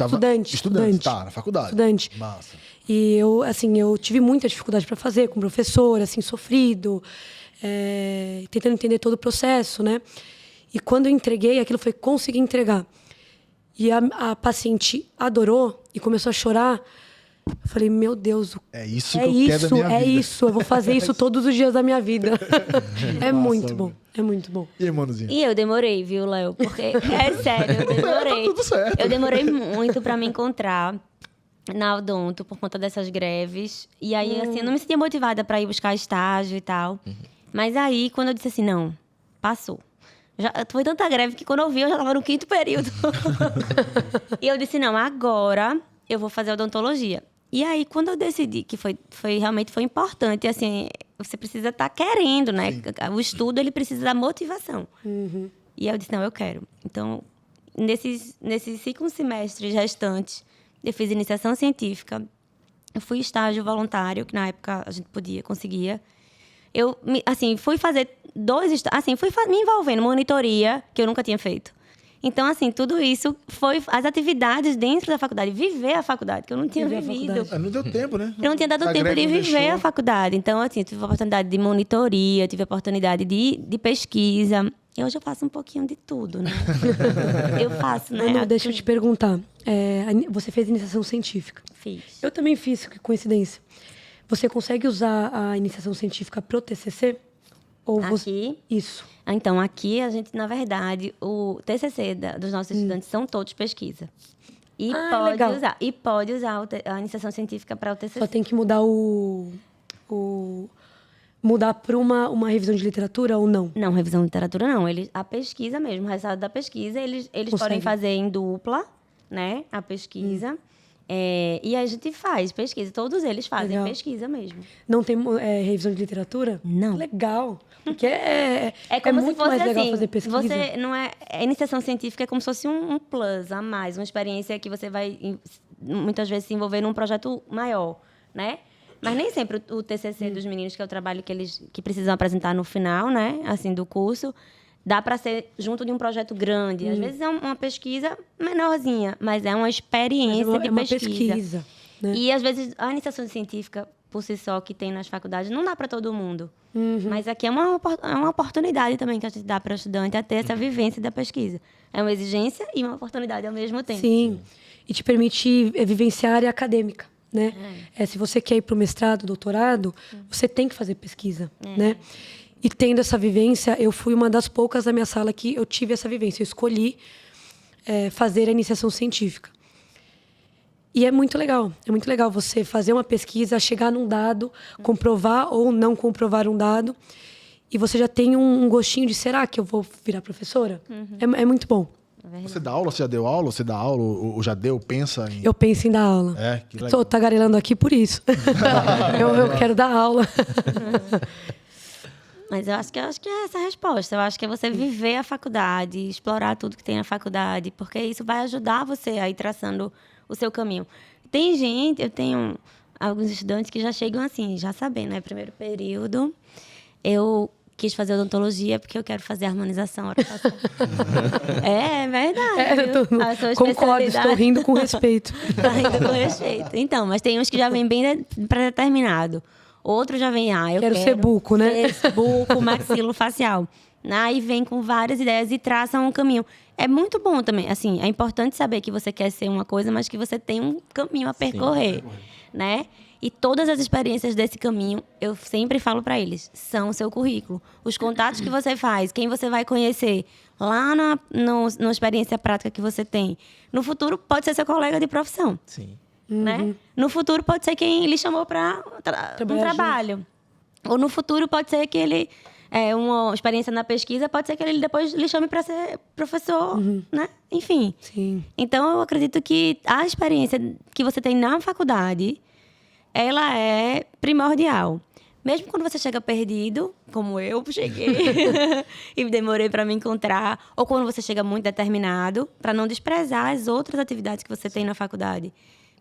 Estudante. Tá, na faculdade. Estudante. Massa. E eu tive muita dificuldade para fazer, com o professor, assim, sofrido. Tentando entender todo o processo, né? E quando eu entreguei, aquilo foi conseguir entregar. E a paciente adorou e começou a chorar. Eu falei, meu Deus, é isso que eu quero da minha vida. É isso, eu vou fazer isso todos os dias da minha vida. Muito bom, é muito bom. E aí, Manuzinho? E eu demorei, viu, Léo? Porque, é sério, eu demorei. Tá tudo certo. Eu demorei muito pra me encontrar na Odonto por conta dessas greves. E aí, assim, eu não me sentia motivada pra ir buscar estágio e tal. Mas aí, quando eu disse assim, não, passou. Foi tanta greve que quando eu vi, eu já tava no 5º período. E eu disse, não, agora eu vou fazer odontologia. E aí, quando eu decidi que realmente foi importante, assim, você precisa estar querendo, né? Sim. O estudo, ele precisa da motivação. E aí eu disse, não, eu quero. Então, nesses 5 semestres restantes, eu fiz iniciação científica, eu fui estágio voluntário, que na época a gente conseguia. Eu, assim, fui fazer 2 estágios, assim, fui me envolvendo, monitoria, que eu nunca tinha feito. Então, assim, tudo isso foi as atividades dentro da faculdade. Viver a faculdade, que eu não tinha Viver a vivido. faculdade. Não deu tempo, né? Eu não tinha dado tempo de viver a faculdade. Então, assim, eu tive a oportunidade de monitoria, tive a oportunidade de pesquisa. E hoje eu faço um pouquinho de tudo, né? Eu faço, né? Manu, deixa eu te perguntar. Você fez iniciação científica. Fiz. Eu também fiz, que coincidência. Você consegue usar a iniciação científica pro TCC? Ou Aqui? Isso. Então, aqui a gente, na verdade, o TCC dos nossos estudantes são todos pesquisa. E pode usar a iniciação científica para o TCC. Só tem que mudar mudar para uma revisão de literatura ou não? Não, revisão de literatura não. A pesquisa mesmo, o resultado da pesquisa, eles podem fazer em dupla, né? A pesquisa. E a gente faz pesquisa. Todos eles fazem pesquisa mesmo. Não tem revisão de literatura? Não. Legal. Porque como muito se fosse mais legal assim, fazer pesquisa. Você não a iniciação científica é como se fosse um plus a mais, uma experiência que você vai muitas vezes se envolver num projeto maior, né? Mas nem sempre o TCC dos meninos, que é o trabalho que precisam apresentar no final, né, assim, do curso, dá para ser junto de um projeto grande. Às vezes é uma pesquisa menorzinha, mas é uma experiência de pesquisa. Né? E às vezes a iniciação científica por si só que tem nas faculdades não dá para todo mundo. Mas aqui é uma oportunidade também que a gente dá para o estudante a ter essa vivência da pesquisa. É uma exigência e uma oportunidade ao mesmo tempo. Sim. E te permite vivenciar a área acadêmica. Né? Se você quer ir para o mestrado, doutorado, você tem que fazer pesquisa, né? E tendo essa vivência, eu fui uma das poucas da minha sala que eu tive essa vivência. Eu escolhi fazer a iniciação científica. E é muito legal você fazer uma pesquisa, chegar num dado, comprovar ou não comprovar um dado, e você já tem um gostinho de, será que eu vou virar professora? É muito bom. Você dá aula? Você já deu aula? Você dá aula? Ou já deu? Pensa em... Eu penso em dar aula. Que legal. Tô tagarelando aqui por isso. eu quero dar aula. Mas eu acho que é essa a resposta. Eu acho que é você viver a faculdade, explorar tudo que tem na faculdade, porque isso vai ajudar você a ir traçando o seu caminho. Eu tenho alguns estudantes que já chegam assim, já sabendo, né? Primeiro período, eu quis fazer odontologia porque eu quero fazer harmonização orofacial. É verdade. Concordo, estou rindo com respeito. Estou rindo com respeito. Então, mas tem uns que já vêm bem pré-determinado. Outros já vêm, eu quero ser buco, né? Buco, maxilofacial. Aí vem com várias ideias e traçam um caminho. É muito bom também. Assim, é importante saber que você quer ser uma coisa, mas que você tem um caminho a percorrer, né? E todas as experiências desse caminho, eu sempre falo para eles, são o seu currículo. Os contatos que você faz, quem você vai conhecer lá na experiência prática que você tem. No futuro, pode ser seu colega de profissão. Sim. Né? No futuro, pode ser quem lhe chamou para um trabalho. Ou no futuro, pode ser que ele... uma experiência na pesquisa, pode ser que ele depois lhe chame para ser professor, né? Enfim. Sim. Então, eu acredito que a experiência que você tem na faculdade, ela é primordial. Mesmo quando você chega perdido, como eu cheguei, e demorei para me encontrar, ou quando você chega muito determinado, para não desprezar as outras atividades que você tem na faculdade.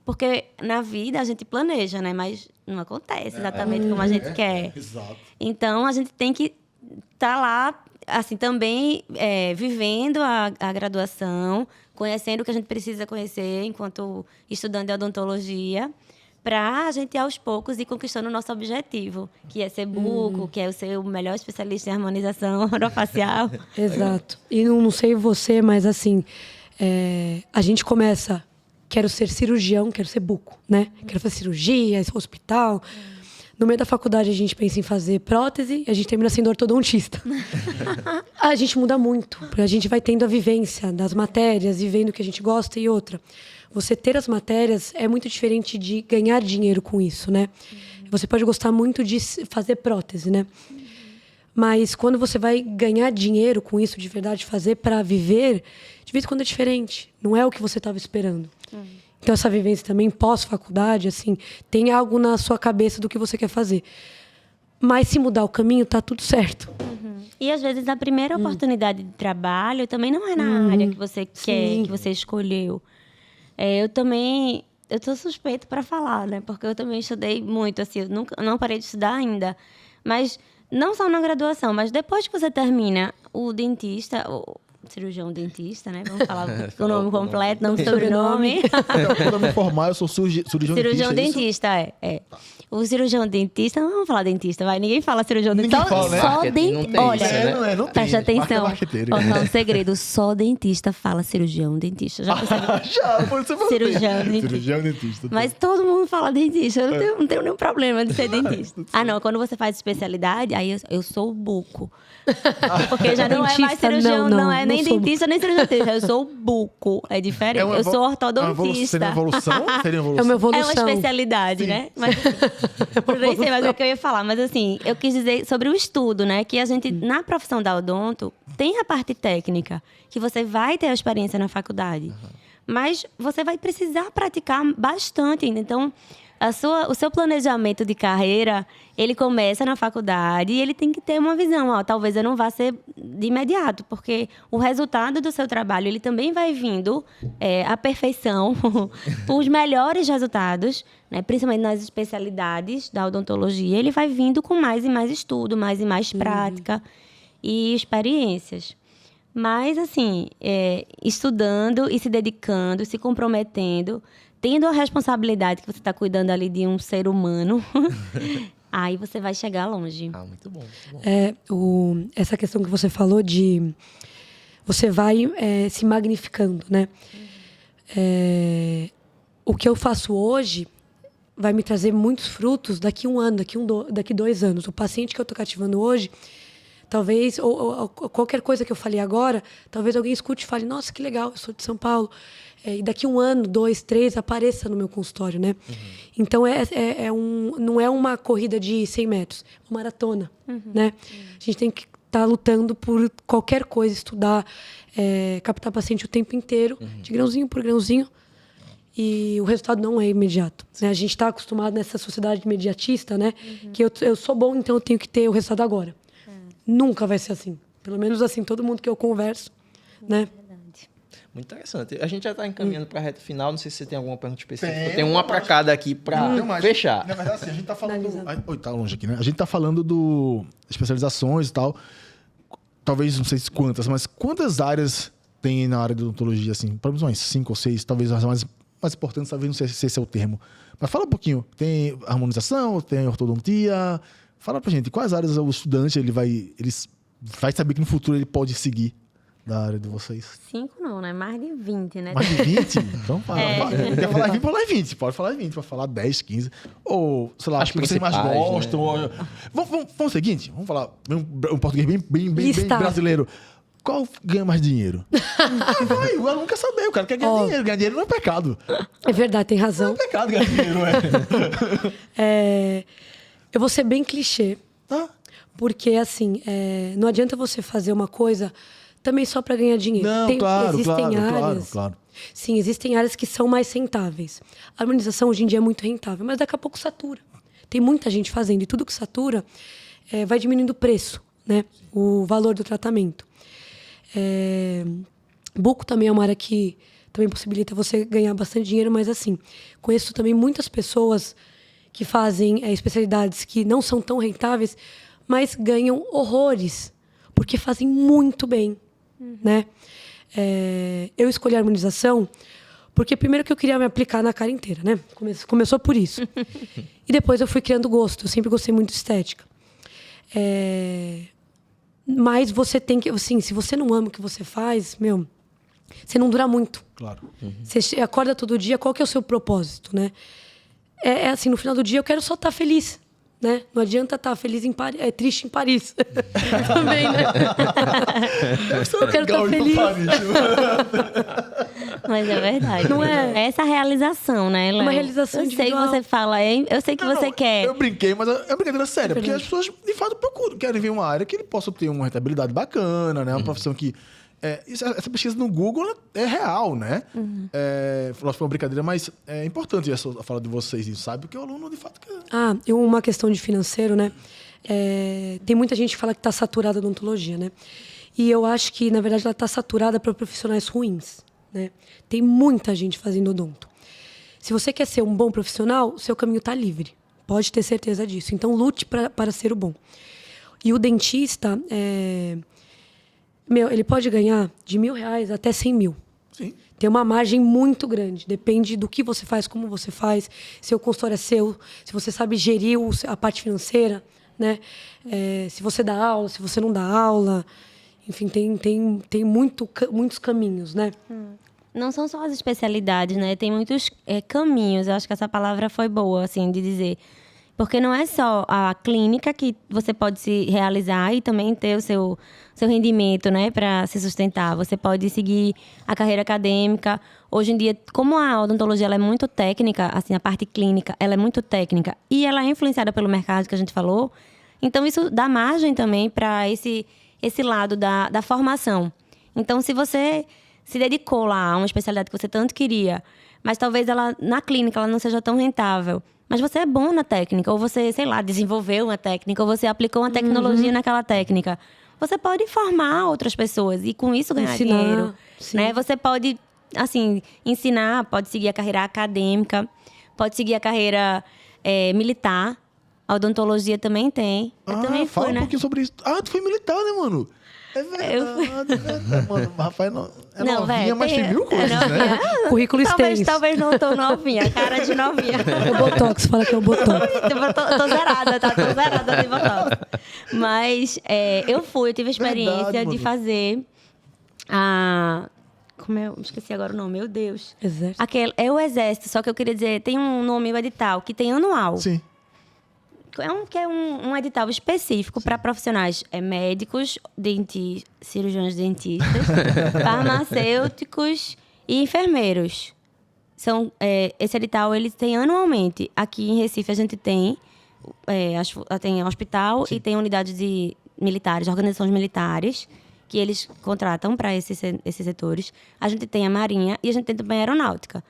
Porque na vida a gente planeja, né? Mas não acontece exatamente como a gente quer. Exato. Então, a gente tem que estar lá, assim, também vivendo a graduação, conhecendo o que a gente precisa conhecer enquanto estudante de odontologia, para a gente, aos poucos, ir conquistando o nosso objetivo, que é ser buco, que é ser o melhor especialista em harmonização orofacial. Exato. E não sei você, mas assim, a gente começa... Quero ser cirurgião, quero ser buco, né? Quero fazer cirurgia, hospital. No meio da faculdade, a gente pensa em fazer prótese e a gente termina sendo ortodontista. A gente muda muito, porque a gente vai tendo a vivência das matérias e vendo o que a gente gosta e outra. Você ter as matérias é muito diferente de ganhar dinheiro com isso, né? Você pode gostar muito de fazer prótese, né? Mas quando você vai ganhar dinheiro com isso de verdade, fazer para viver, de vez em quando é diferente. Não é o que você estava esperando. Então, essa vivência também, pós-faculdade, assim, tem algo na sua cabeça do que você quer fazer. Mas se mudar o caminho, tá tudo certo. E, às vezes, a primeira oportunidade de trabalho também não é na área que você quer, que você escolheu. Eu tô suspeito para falar, né? Porque eu também estudei muito, assim, eu não parei de estudar ainda. Mas não só na graduação, mas depois que você termina o dentista, cirurgião dentista, né? Vamos falar o nome completo, não o sobrenome. Para me informar, eu sou cirurgião dentista, é. O cirurgião dentista, não vamos falar dentista, vai. Ninguém fala cirurgião dentista. Ninguém fala, né? Só dentista. Olha, isso, não tem. preste atenção. Marca Um segredo, só dentista fala cirurgião dentista. Já percebeu? Já, por isso você Cirurgião dentista. Cirurgião dentista. Mas todo mundo fala dentista. Eu não tenho nenhum problema de ser dentista. Ah, não. Quando você faz especialidade, aí eu sou o buco. Porque já não é mais cirurgião, não é nem dentista, nem cirurgião dentista. Eu sou o buco. É diferente. Eu sou ortodontista. Seria evolução? É uma evolução. É uma especialidade, né? Mas, eu nem sei mais o que eu ia falar. Mas assim, eu quis dizer sobre o estudo, né? Que a gente, na profissão da odonto, tem a parte técnica, que você vai ter a experiência na faculdade. Mas você vai precisar praticar bastante ainda. Então, o seu planejamento de carreira, ele começa na faculdade e ele tem que ter uma visão. Ó, talvez eu não vá ser de imediato, porque o resultado do seu trabalho, ele também vai vindo à perfeição, os melhores resultados, né, principalmente nas especialidades da odontologia, ele vai vindo com mais e mais estudo, mais e mais prática e experiências. Mas, assim, estudando e se dedicando, se comprometendo, tendo a responsabilidade que você está cuidando ali de um ser humano, aí você vai chegar longe. Ah, muito bom. Muito bom. Essa questão que você falou de... Você vai se magnificando, né? O que eu faço hoje vai me trazer muitos frutos daqui 1 ano, daqui 2 anos. O paciente que eu estou cativando hoje... Talvez, ou qualquer coisa que eu falei agora, talvez alguém escute e fale, nossa, que legal, eu sou de São Paulo. E daqui 1 ano, 2, 3, apareça no meu consultório, né? Então, não é uma corrida de 100 metros, é uma maratona, né? A gente tem que estar lutando por qualquer coisa, estudar, captar paciente o tempo inteiro, de grãozinho por grãozinho. E o resultado não é imediato. Né? A gente está acostumado nessa sociedade imediatista, né? Que eu sou bom, então eu tenho que ter o resultado agora. Nunca vai ser assim. Pelo menos assim, todo mundo que eu converso, né? Verdade. Muito interessante. A gente já está encaminhando para a reta final. Não sei se você tem alguma pergunta específica. Tem uma para cada aqui para fechar. Na verdade, assim, a gente está falando... Oi, tá longe aqui, né? A gente está falando do especializações e tal. Talvez, não sei se quantas, mas quantas áreas tem na área de odontologia, assim? Pelo menos umas 5 ou 6, talvez as mais importantes, talvez não sei se esse é o termo. Mas fala um pouquinho. Tem harmonização, tem ortodontia... Fala pra gente, quais áreas o estudante ele vai saber que no futuro ele pode seguir da área de vocês? 5 não, né? Mais de 20, né? Mais de 20? Então fala. Quer falar 20, pode falar 20. Pode falar 20, pode falar 10, 15. Ou, sei lá, as que vocês mais gostam. Né? Vamos o seguinte, vamos falar um português bem brasileiro. Qual ganha mais dinheiro? O aluno quer saber, o cara quer ganhar dinheiro. Ganhar dinheiro não é pecado. É verdade, tem razão. Não é pecado ganhar dinheiro, Eu vou ser bem clichê. Tá. Porque, assim, não adianta você fazer uma coisa também só para ganhar dinheiro. Não, existem áreas. Claro. Sim, existem áreas que são mais rentáveis. A harmonização hoje em dia é muito rentável, mas daqui a pouco satura. Tem muita gente fazendo. E tudo que satura vai diminuindo o preço, né? O valor do tratamento. Buco também é uma área que também possibilita você ganhar bastante dinheiro, mas, assim, conheço também muitas pessoas que fazem especialidades que não são tão rentáveis, mas ganham horrores, porque fazem muito bem, né? Eu escolhi a harmonização porque primeiro que eu queria me aplicar na cara inteira, né? Começou por isso. E depois eu fui criando gosto, eu sempre gostei muito de estética. Mas você tem que, assim, se você não ama o que você faz, você não dura muito. Claro. Você acorda todo dia, qual que é o seu propósito, né? Assim, no final do dia eu quero só estar feliz, né? Não adianta estar feliz triste em Paris. Também, né? Eu quero estar feliz. Mas é verdade. Não é? Essa realização, né, Léo? Uma realização individual. Eu sei que você fala, eu sei que você quer. Eu brinquei, mas é uma brincadeira séria. Porque as pessoas, de fato, querem ver uma área que ele possa ter uma rentabilidade bacana, né? Uma profissão que... essa pesquisa no Google é real, né? Foi uma brincadeira, mas é importante essa fala de vocês, sabe? Porque o aluno, de fato, quer... Uma questão de financeiro, né? Tem muita gente que fala que está saturada a odontologia, né? E eu acho que, na verdade, ela está saturada para profissionais ruins, né? Tem muita gente fazendo odonto. Se você quer ser um bom profissional, o seu caminho está livre. Pode ter certeza disso. Então, lute para ser o bom. E o dentista... ele pode ganhar de R$1.000 até 100 mil. Sim. Tem uma margem muito grande. Depende do que você faz, como você faz, se o consultório é seu, se você sabe gerir a parte financeira, né? Se você dá aula, se você não dá aula. Enfim, tem muitos caminhos, né? Não são só as especialidades, né? Tem muitos caminhos. Eu acho que essa palavra foi boa, assim, de dizer. Porque não é só a clínica que você pode se realizar e também ter o seu rendimento, né, para se sustentar. Você pode seguir a carreira acadêmica. Hoje em dia, como a odontologia ela é muito técnica, assim, a parte clínica, ela é muito técnica e ela é influenciada pelo mercado que a gente falou, então isso dá margem também para esse lado da formação. Então, se você se dedicou lá a uma especialidade que você tanto queria, mas talvez ela, na clínica, ela não seja tão rentável, mas você é bom na técnica, ou você, sei lá, desenvolveu uma técnica, ou você aplicou uma tecnologia naquela técnica. Você pode formar outras pessoas e, com isso, ganhar dinheiro. Né? Você pode, assim, ensinar, pode seguir a carreira acadêmica, pode seguir a carreira militar. A odontologia também tem. Eu também fala fui, né? um pouquinho sobre isso. Tu foi militar, né, mano? É verdade, mano. O Rafael é novinha, mas tem mil coisas, né? Currículo extenso. Talvez não tão novinha, cara de novinha. É o Botox, fala que é o Botox. Tô zerada, tá? Tô zerada de Botox. Mas eu tive a experiência de fazer como é? Esqueci agora o nome, meu Deus. Exército. É o Exército, só que eu queria dizer, tem um nome, o edital, que tem anual. Sim. Que é um edital específico para profissionais médicos, cirurgiões dentistas, farmacêuticos e enfermeiros. Esse edital eles têm anualmente. Aqui em Recife a gente tem hospital e tem unidades militares, organizações militares, que eles contratam para esses setores. A gente tem a Marinha e a gente tem também a Aeronáutica.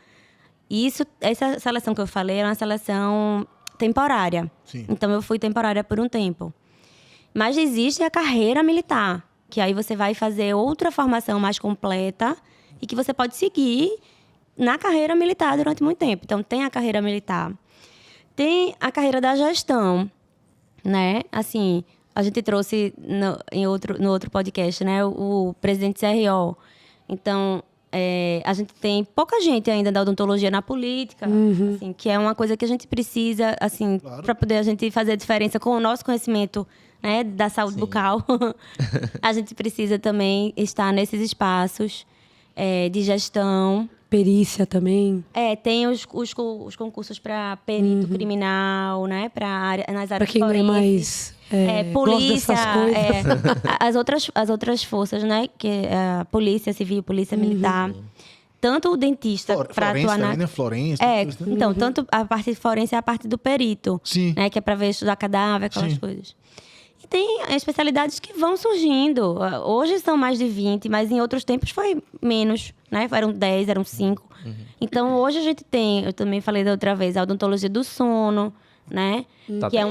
E essa seleção que eu falei é uma seleção temporária. Sim. Então, eu fui temporária por um tempo. Mas existe a carreira militar, que aí você vai fazer outra formação mais completa e que você pode seguir na carreira militar durante muito tempo. Então, tem a carreira militar. Tem a carreira da gestão, né? Assim, a gente trouxe no outro podcast, né? O presidente CRO. Então, a gente tem pouca gente ainda da odontologia na política, assim, que é uma coisa que a gente precisa, assim, claro, para poder a gente fazer a diferença com o nosso conhecimento, né, da saúde bucal. A gente precisa também estar nesses espaços de gestão. Perícia também. Tem os concursos para perito criminal, né, nas áreas para quem é mais polícia, as outras forças, né, que é a polícia civil, polícia militar. Tanto o dentista para atuar na... né? Florença. Então, tanto a parte forense é a parte do perito. Sim. Né, que é para ver estudar cadáver, aquelas coisas. E tem especialidades que vão surgindo. Hoje são mais de 20, mas em outros tempos foi menos, né? Eram 10, eram 5. Então, hoje a gente tem, eu também falei da outra vez, a odontologia do sono, né? Que é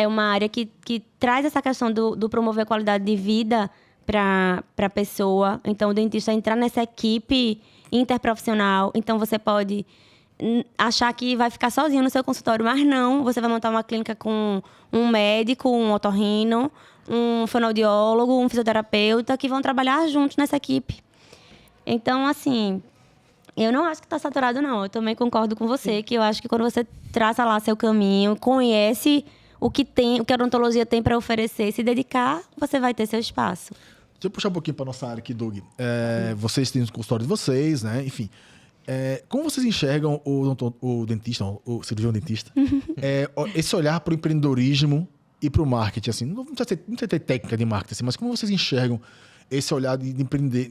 uma área que traz essa questão do promover a qualidade de vida para a pessoa. Então, o dentista entrar nessa equipe interprofissional. Então, você pode achar que vai ficar sozinho no seu consultório, mas não. Você vai montar uma clínica com um médico, um otorrino, um fonoaudiólogo, um fisioterapeuta, que vão trabalhar juntos nessa equipe. Então, assim, eu não acho que está saturado, não. Eu também concordo com você, que eu acho que quando você traça lá seu caminho, conhece o que a odontologia tem para oferecer, se dedicar, você vai ter seu espaço. Deixa eu puxar um pouquinho para nossa área aqui, Doug. Vocês têm os consultórios de vocês, né? Enfim, como vocês enxergam o dentista, o cirurgião dentista, esse olhar para o empreendedorismo e para o marketing? Assim, não precisa ter técnica de marketing, assim, mas como vocês enxergam esse olhar de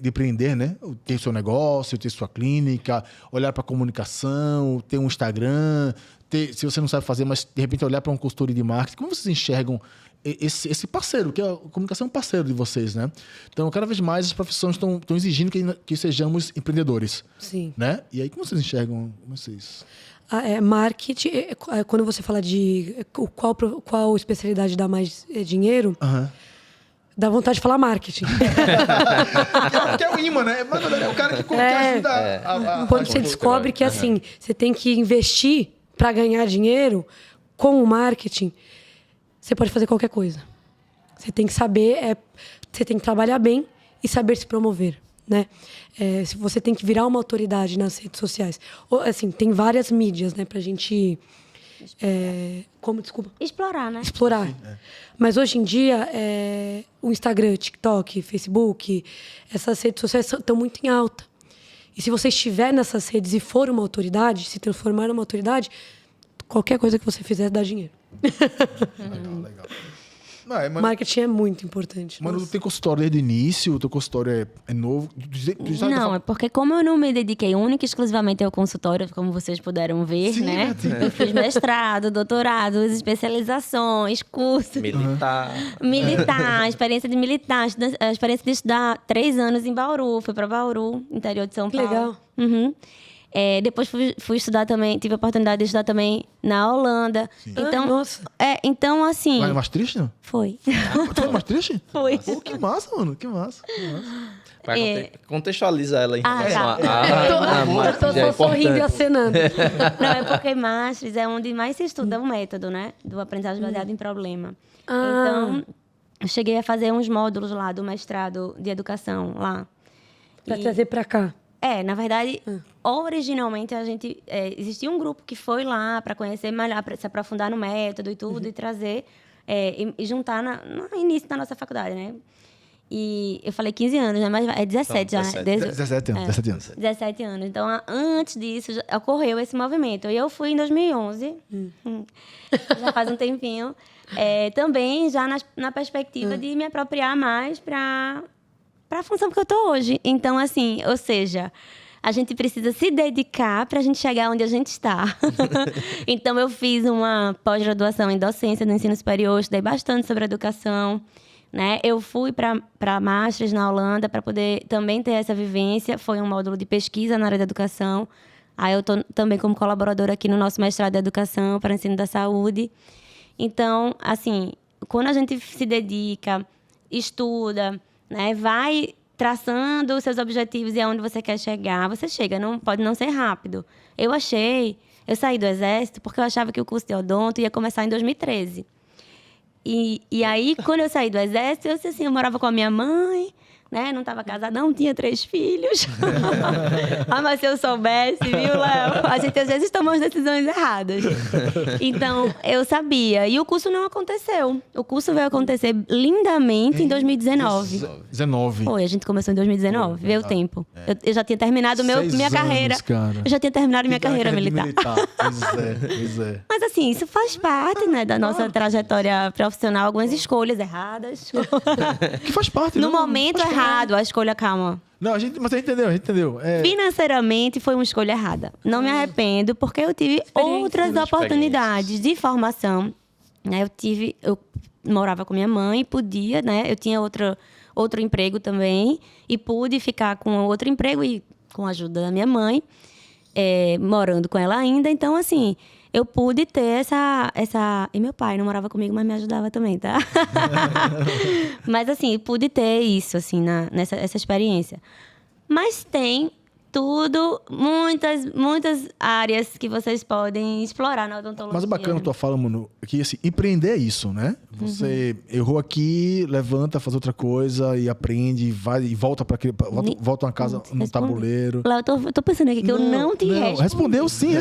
empreender, né? Ter seu negócio, ter sua clínica, olhar para a comunicação, ter um Instagram, se você não sabe fazer, mas de repente olhar para uma consultoria de marketing. Como vocês enxergam esse parceiro, que a comunicação é um parceiro de vocês, né? Então, cada vez mais as profissões estão exigindo que sejamos empreendedores. Sim. Né? E aí, como vocês enxergam vocês? Marketing, quando você fala de qual especialidade dá mais dinheiro... Dá vontade de falar marketing. Que é o imã, né? Mas é o cara que ajuda quando você descobre que, assim, você tem que investir para ganhar dinheiro com o marketing, você pode fazer qualquer coisa. Você tem que saber, você tem que trabalhar bem e saber se promover, né? Se você tem que virar uma autoridade nas redes sociais. Ou, assim, tem várias mídias, né, pra gente... Desculpa? Explorar, né? Explorar. Sim, Mas hoje em dia, o Instagram, TikTok, Facebook, essas redes sociais estão muito em alta. E se você estiver nessas redes e for uma autoridade, se transformar numa autoridade, qualquer coisa que você fizer dá dinheiro. Legal. Marketing é muito importante. Mano, tu tem consultório desde o início? O teu consultório é novo? Não, é porque como eu não me dediquei única e exclusivamente ao consultório, como vocês puderam ver, sim, né? Eu fiz mestrado, doutorado, especializações, cursos. Militar, experiência de militar, a experiência de estudar 3 anos em Bauru. Fui para Bauru, interior de São Paulo. Legal. Uhum. Depois fui estudar também, tive a oportunidade de estudar também na Holanda. Sim. Então, nossa. Então, assim... Lá em Maastricht, não? Foi. Tu foi em Maastricht? Foi. Pô, que massa, mano. Que massa. Contextualiza ela em relação Eu tô só sorrindo e acenando. Não, é porque Maastricht é onde mais se estuda o método, né? Do aprendizagem baseado em problema. Então, eu cheguei a fazer uns módulos lá do mestrado de educação lá. Pra trazer pra cá. Na verdade, originalmente a gente... existia um grupo que foi lá para conhecer melhor, para se aprofundar no método e tudo, e trazer, e juntar no início da nossa faculdade, né? E eu falei 15 anos, né? Mas é 17 já, né? 17 anos. 17 anos. Então, antes disso, ocorreu esse movimento. E eu fui em 2011, já faz um tempinho, também já na perspectiva de me apropriar mais para a função que eu estou hoje. Então, assim, ou seja, a gente precisa se dedicar para a gente chegar onde a gente está. Então, eu fiz uma pós-graduação em docência no ensino superior, estudei bastante sobre educação, né? Eu fui para Maastricht, na Holanda, para poder também ter essa vivência. Foi um módulo de pesquisa na área da educação. Aí eu estou também como colaboradora aqui no nosso mestrado de educação para ensino da saúde. Então, assim, quando a gente se dedica, estuda, né, vai traçando os seus objetivos e aonde você quer chegar, você chega, pode não ser rápido. Eu saí do Exército porque eu achava que o curso de odonto ia começar em 2013. E aí, quando eu saí do Exército, eu morava com a minha mãe, né? Não estava casada, não tinha 3 filhos. Mas se eu soubesse, viu, Léo? A gente às vezes toma as decisões erradas. Então, eu sabia. E o curso não aconteceu. O curso veio acontecer lindamente em 2019. 19. Foi, a gente começou em 2019, veio o tempo. Eu já tinha terminado minha carreira. Cara. Eu já tinha terminado minha carreira militar. Pois é. Mas assim, isso faz parte, né, da nossa trajetória profissional. Algumas escolhas erradas. Que faz parte. No momento errado. A escolha, calma. Não, mas a gente entendeu. Financeiramente foi uma escolha errada. Não me arrependo, porque eu tive outras oportunidades de formação. Né? Eu morava com minha mãe, podia, né? Eu tinha outro emprego também, e pude ficar com outro emprego e com a ajuda da minha mãe, morando com ela ainda. Então, assim, eu pude ter essa... E meu pai não morava comigo, mas me ajudava também, tá? Mas, assim, pude ter isso, assim, essa experiência. Mas tem tudo, muitas áreas que vocês podem explorar na odontologia. Mas o bacana da tua fala, mano, é que, assim, empreender é isso, né? Você errou aqui, levanta, faz outra coisa e aprende, vai e volta para volta uma casa no tabuleiro. Lá, eu tô pensando aqui que eu não te respondi. Respondeu sim.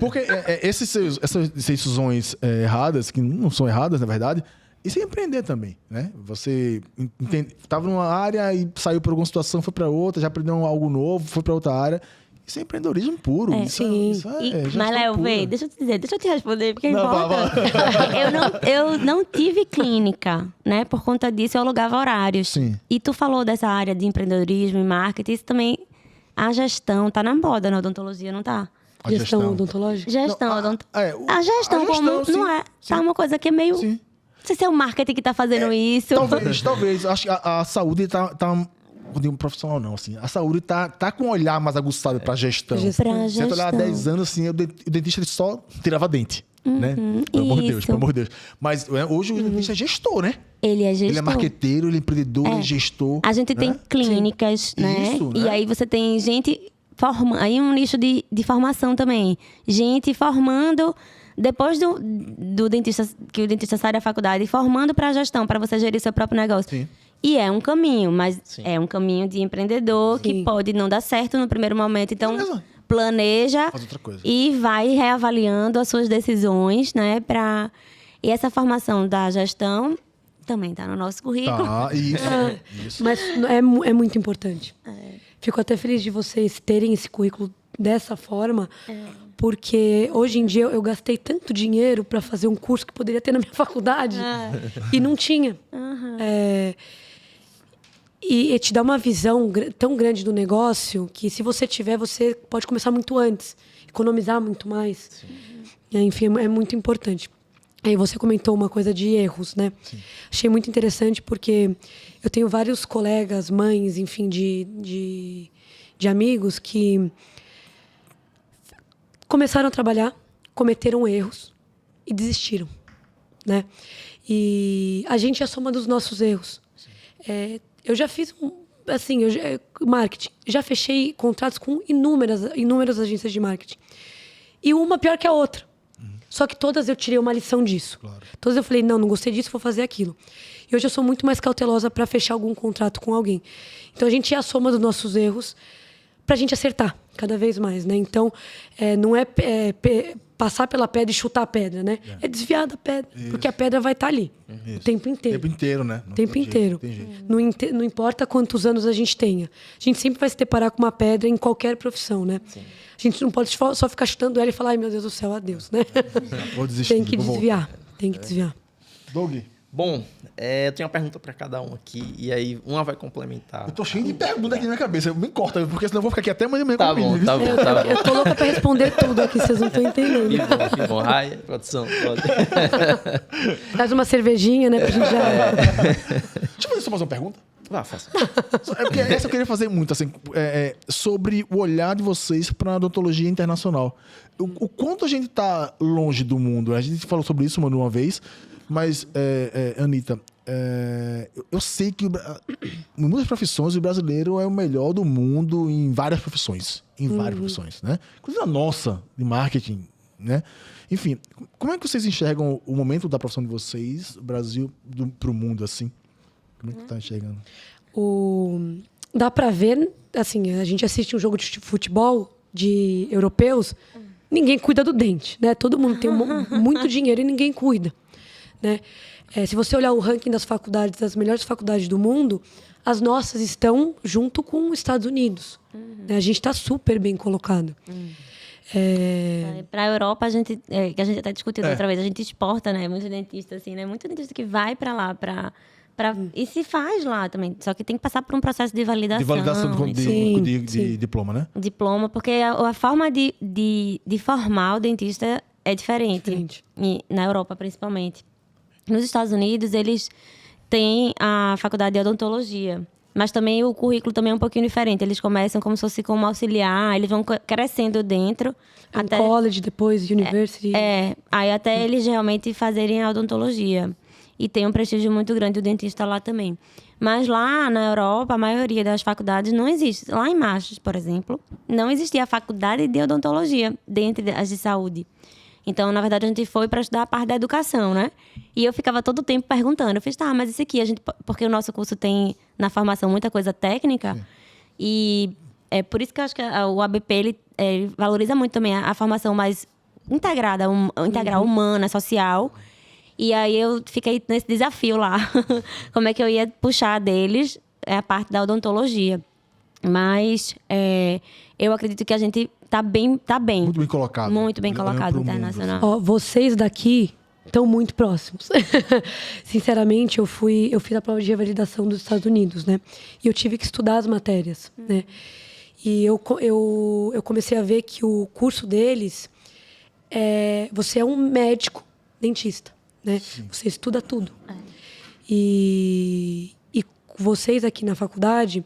Porque essas decisões erradas, que não são erradas, na verdade, isso é empreender também, né? Você estava numa área e saiu para alguma situação, foi para outra, já aprendeu algo novo, foi para outra área. Isso é empreendedorismo puro. Sim. Mas, Léo, deixa eu te responder, porque importa. Eu não tive clínica, né? Por conta disso, eu alugava horários. Sim. E tu falou dessa área de empreendedorismo e marketing, isso também... A gestão tá na moda na odontologia, não tá? Gestão odontológica? Gestão odontológica. A gestão como... Sim, não é? Sim. Tá uma coisa que é meio... Sim. Não sei se é o marketing que tá fazendo isso. Talvez. Acho que a saúde tá não digo profissional não, assim. A saúde tá com um olhar mais aguçado pra gestão. Você olhar há 10 anos, assim, o dentista ele só tirava dente, né? Pelo amor de Deus. Mas hoje o dentista é gestor, né? Ele é gestor. Ele é marqueteiro, ele é empreendedor, ele é gestor. A gente tem clínicas, né? Isso, e aí você tem gente formando... Aí um nicho de formação também. Gente formando depois do dentista, que o dentista sai da faculdade, formando para a gestão, para você gerir seu próprio negócio. Sim. E é um caminho, mas Sim. é um caminho de empreendedor Sim. que pode não dar certo no primeiro momento. Então, Beleza. planeja Faz outra coisa. e vai reavaliando as suas decisões, né? E essa formação da gestão também está no nosso currículo. Tá, isso. Mas é muito importante. Fico até feliz de vocês terem esse currículo dessa forma, porque hoje em dia eu gastei tanto dinheiro para fazer um curso que poderia ter na minha faculdade e não tinha. E te dá uma visão tão grande do negócio que, se você tiver, você pode começar muito antes, economizar muito mais. Enfim, é muito importante. Aí você comentou uma coisa de erros, né? Sim. Achei muito interessante porque eu tenho vários colegas, mães, enfim, de amigos que começaram a trabalhar, cometeram erros e desistiram, né? E a gente é a soma dos nossos erros. Eu já fiz, marketing. Já fechei contratos com inúmeras agências de marketing. E uma pior que a outra. Só que todas eu tirei uma lição disso. Claro. Todas eu falei, não gostei disso, vou fazer aquilo. E hoje eu sou muito mais cautelosa para fechar algum contrato com alguém. Então a gente é a soma dos nossos erros para a gente acertar cada vez mais, né? Então não é passar pela pedra e chutar a pedra, né? É desviar da pedra, porque a pedra vai estar ali o tempo inteiro. O tempo inteiro, né? O tempo inteiro. Não importa quantos anos a gente tenha. A gente sempre vai se deparar com uma pedra em qualquer profissão, né? Sim. A gente não pode só ficar chutando ela e falar, ai meu Deus do céu, adeus, né? Vou desistir, tem que desviar. Tem que desviar. Doug? Bom, eu tenho uma pergunta para cada um aqui, e aí uma vai complementar. Eu tô cheio de perguntas aqui na minha cabeça. Me corta, porque senão eu vou ficar aqui até amanhã mesmo. Tá bom. Eu tô louca pra responder tudo aqui, vocês não estão entendendo. Que bom. Raia, produção. Pode. Faz uma cervejinha, né, pra gente já... Deixa eu fazer só mais uma pergunta. Faça. Porque essa eu queria fazer muito, assim, sobre o olhar de vocês para a odontologia internacional. O quanto a gente está longe do mundo. A gente falou sobre isso uma vez, mas, Anitta, eu sei que em muitas profissões o brasileiro é o melhor do mundo em várias profissões. Né? Inclusive a nossa, de marketing, né? Enfim, como é que vocês enxergam o momento da profissão de vocês, o Brasil, para o mundo, assim? Como é que tá enxergando? Dá pra ver, assim, a gente assiste um jogo de futebol de europeus, ninguém cuida do dente, né? Todo mundo tem muito dinheiro e ninguém cuida, né? Se você olhar o ranking das faculdades, das melhores faculdades do mundo, as nossas estão junto com os Estados Unidos. Né? A gente está super bem colocado. Para a Europa, que a gente até discutiu outra vez, a gente exporta, né? Muito dentista, assim, né? Muito dentista que vai para lá, e se faz lá também. Só que tem que passar por um processo de validação. De validação de diploma, né? Diploma, porque a forma de formar o dentista é diferente. E, na Europa, principalmente. Nos Estados Unidos, eles têm a faculdade de odontologia. Mas também o currículo também é um pouquinho diferente. Eles começam como se fosse como auxiliar, eles vão crescendo dentro. Até college, depois university. Aí até eles realmente fazerem a odontologia. E tem um prestígio muito grande o dentista lá também. Mas lá na Europa, a maioria das faculdades não existe. Lá em Maastricht, por exemplo, não existia a faculdade de odontologia dentre as de saúde. Então, na verdade, a gente foi para estudar a parte da educação, né? E eu ficava todo o tempo perguntando. Eu fiz, mas isso aqui, porque o nosso curso tem, na formação, muita coisa técnica. Sim. E é por isso que eu acho que o ABP, ele valoriza muito também a formação mais integrada, integral, humana, social. E aí eu fiquei nesse desafio lá. Como é que eu ia puxar deles a parte da odontologia. Mas eu acredito que a gente tá bem. Muito bem colocado. Muito bem colocado internacional. Vocês daqui estão muito próximos. Sinceramente, eu fiz a prova de revalidação dos Estados Unidos, né? E eu tive que estudar as matérias, né? E eu comecei a ver que o curso deles você é um médico dentista, né? Sim. Você estuda tudo. E vocês aqui na faculdade,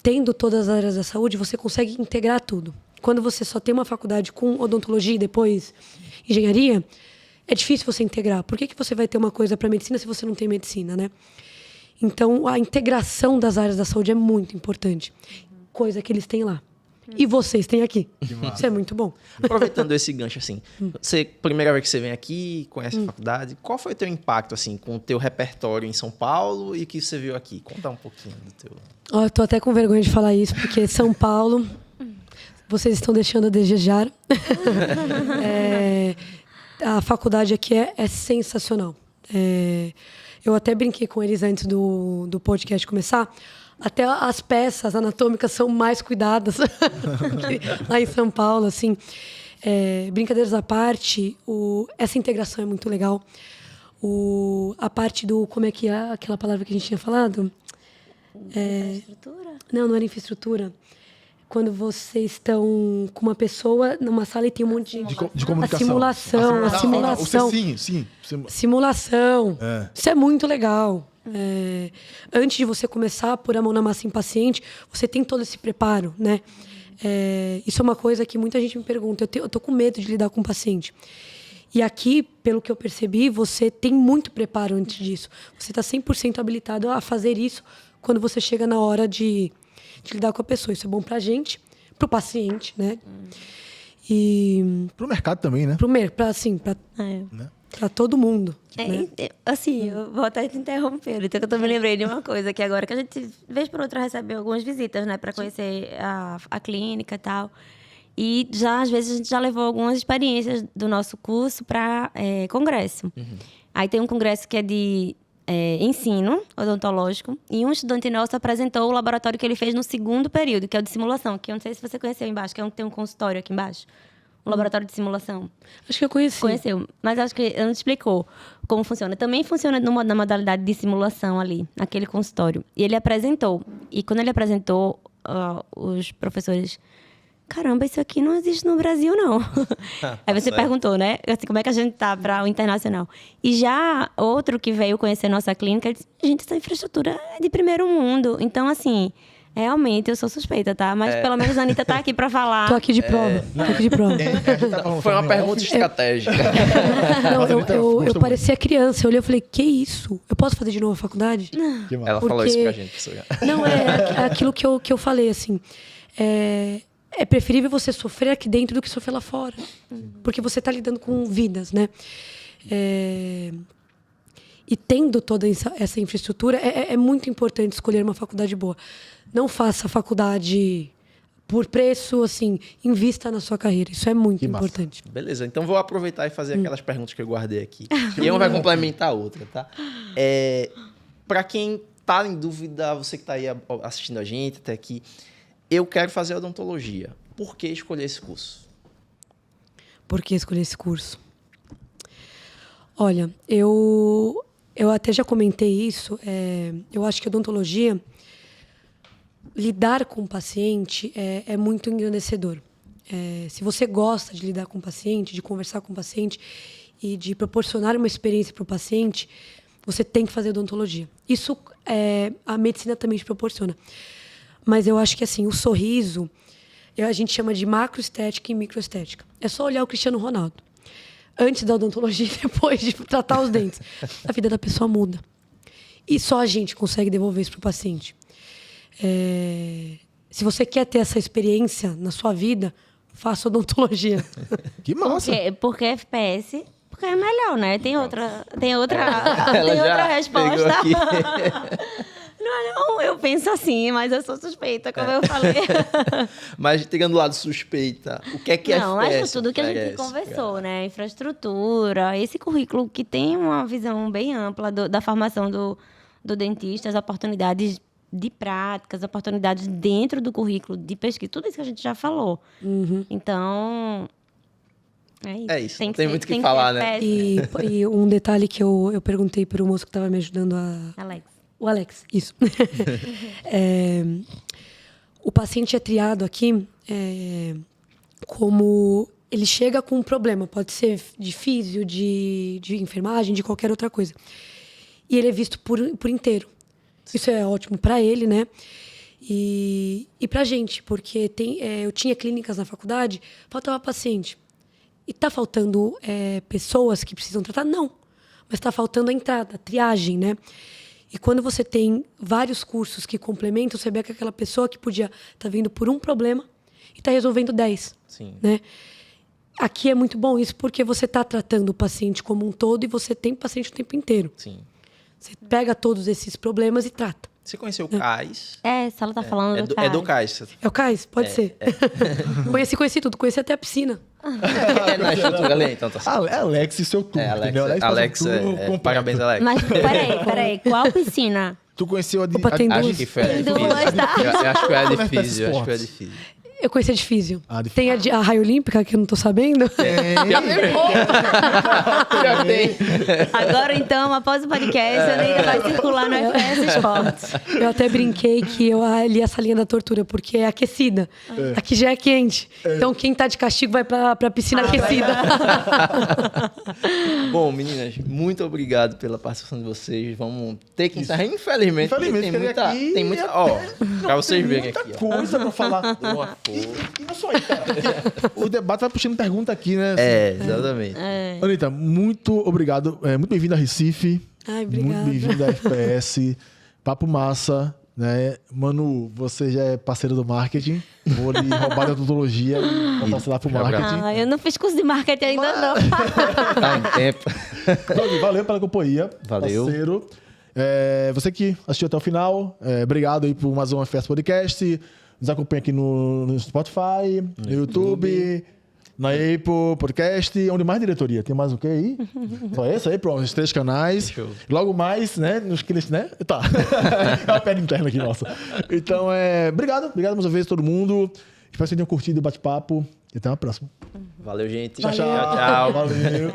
tendo todas as áreas da saúde, você consegue integrar tudo. Quando você só tem uma faculdade com odontologia e depois engenharia, é difícil você integrar. Por que você vai ter uma coisa para medicina se você não tem medicina, né? Então, a integração das áreas da saúde é muito importante. Coisa que eles têm lá. E vocês têm aqui. Isso é muito bom. Aproveitando esse gancho, assim, primeira vez que você vem aqui, conhece a faculdade, qual foi o teu impacto, assim, com o teu repertório em São Paulo e que você viu aqui? Conta um pouquinho do teu... Eu tô até com vergonha de falar isso, porque São Paulo, vocês estão deixando a desejar. A faculdade aqui é sensacional. Eu até brinquei com eles antes do podcast começar. Até as peças anatômicas são mais cuidadas lá em São Paulo, assim. Brincadeiras à parte, essa integração é muito legal. A parte do... Como é que é aquela palavra que a gente tinha falado? Infraestrutura? Não era infraestrutura. Quando vocês estão com uma pessoa numa sala e tem um monte de comunicação. A simulação. Sim. Simulação. Isso é muito legal. Antes de você começar a pôr a mão na massa em paciente, você tem todo esse preparo, né? Isso é uma coisa que muita gente me pergunta. Eu tô com medo de lidar com o paciente. E aqui, pelo que eu percebi, você tem muito preparo antes disso. Você está 100% habilitado a fazer isso quando você chega na hora de lidar com a pessoa. Isso é bom pra gente, pro paciente, né? E... Pro mercado também, né? Pra todo mundo. Né? Assim, eu vou até te interromper. Então, eu também lembrei de uma coisa que agora que a gente, vez por outra, recebe algumas visitas, né? Para conhecer a clínica e tal. E já, às vezes, a gente já levou algumas experiências do nosso curso para congresso. Aí tem um congresso que é de ensino odontológico. E um estudante nosso apresentou o laboratório que ele fez no segundo período, que é o de simulação. Que eu não sei se você conheceu embaixo, que é um que tem um consultório aqui embaixo. Um laboratório de simulação. Acho que eu conheci. Conheceu, mas acho que ele não te explicou como funciona. Também funciona na modalidade de simulação ali, naquele consultório. E ele apresentou. E quando ele apresentou, os professores... Caramba, isso aqui não existe no Brasil, não. Aí você perguntou, né? Assim, como é que a gente tá para o internacional? E já outro que veio conhecer nossa clínica, ele disse, gente, essa infraestrutura é de primeiro mundo. Então, assim... Realmente, eu sou suspeita, tá? Mas pelo menos a Anitta tá aqui pra falar. Tô aqui de prova. Foi uma pergunta estratégica. Eu parecia criança. Eu olhei e falei, que isso? Eu posso fazer de novo a faculdade? Ela falou isso pra gente. Não, é aquilo que eu falei, assim. É preferível você sofrer aqui dentro do que sofrer lá fora. Porque você tá lidando com vidas, né? E tendo toda essa infraestrutura, é muito importante escolher uma faculdade boa. Não faça faculdade por preço, assim, invista na sua carreira. Isso é muito importante. Beleza, então vou aproveitar e fazer aquelas perguntas que eu guardei aqui. E uma vai complementar a outra, tá? Para quem tá em dúvida, você que tá aí assistindo a gente até aqui, eu quero fazer odontologia. Por que escolher esse curso? Por que escolher esse curso? Olha, eu até já comentei isso. Eu acho que a odontologia, lidar com o paciente é muito engrandecedor. Se você gosta de lidar com o paciente, de conversar com o paciente e de proporcionar uma experiência para o paciente, você tem que fazer odontologia. Isso a medicina também te proporciona. Mas eu acho que assim, o sorriso, a gente chama de macroestética e microestética. É só olhar o Cristiano Ronaldo. Antes da odontologia e depois de tratar os dentes. A vida da pessoa muda. E só a gente consegue devolver isso para o paciente. Se você quer ter essa experiência na sua vida, faça odontologia. Que massa! Porque FPS, porque é melhor, né? Tem outra resposta. Não, eu penso assim, mas eu sou suspeita, como eu falei. Mas tirando o lado suspeita, o que é que não, FPS? Não, acho tudo que a gente conversou, né? Infraestrutura, esse currículo que tem uma visão bem ampla da formação do dentista, as oportunidades de práticas, oportunidades dentro do currículo de pesquisa, tudo isso que a gente já falou. Então, é isso. Tem muito o que falar, né? E um detalhe que eu perguntei para o moço que estava me ajudando O Alex, isso. O paciente é triado aqui como... Ele chega com um problema, pode ser de físio, de enfermagem, de qualquer outra coisa. E ele é visto por inteiro. Isso é ótimo para ele, né? E para a gente, porque eu tinha clínicas na faculdade, faltava paciente. E está faltando pessoas que precisam tratar? Não. Mas está faltando a entrada, a triagem, né? E quando você tem vários cursos que complementam, você vê que aquela pessoa que podia estar vindo por um problema, e está resolvendo 10. Sim. Né? Aqui é muito bom isso porque você está tratando o paciente como um todo e você tem paciente o tempo inteiro. Sim. Você pega todos esses problemas e trata. Você conheceu o CAIS? Se ela tá falando do CAIS. É do CAIS. É o CAIS? Pode ser. Conheci tudo. Conheci até a piscina. Na estrutura ali, então tá certo. Alex e seu tour. Alex, parabéns, Alex. Mas peraí, qual piscina? Tu conheceu a de... Opa, tem Acho duas. que foi a Tem difícil. duas, tá? Eu acho que foi a Como é que tá difícil. esses Acho que foi a esportes? difícil. Eu conheci a de físio. de Tem a Raio Olímpica, que eu não tô sabendo. Já tem. Agora, então, após o podcast, a Neida vai circular no FS Esportes. Eu até brinquei que eu ali essa linha da tortura, porque é aquecida. Aqui já é quente. Então, quem tá de castigo vai pra piscina aquecida. Bom, meninas, muito obrigado pela participação de vocês. Vamos ter que encerrar, infelizmente. Infelizmente, tem muita. Ó, pra vocês verem aqui. Muita coisa pra falar. E não só isso, cara. O debate vai puxando pergunta aqui, né? Exatamente. Anitta, muito obrigado. Muito bem-vindo a Recife. Ai, obrigada. Muito bem-vindo a FPS. Papo massa, né? Manu, você já é parceiro do marketing. Vou lhe roubar da odontologia e botar você lá pro marketing. Eu não fiz curso de marketing ainda, não. Tá em tempo. Doug, valeu pela companhia. Valeu. Parceiro. Você que assistiu até o final, obrigado aí por mais um FPS Podcast. Nos acompanha aqui no Spotify, no YouTube, na Apple Podcast. Onde mais, diretoria? Tem mais o que aí? Só esse aí, pronto, os 3 canais. Show. Logo mais, né? Nos que eles, né? Tá. É uma pedra interna aqui, nossa. Então, obrigado mais uma vez todo mundo. Espero que vocês tenham curtido o bate-papo. E até uma próxima. Valeu, gente. Tchau. Valeu.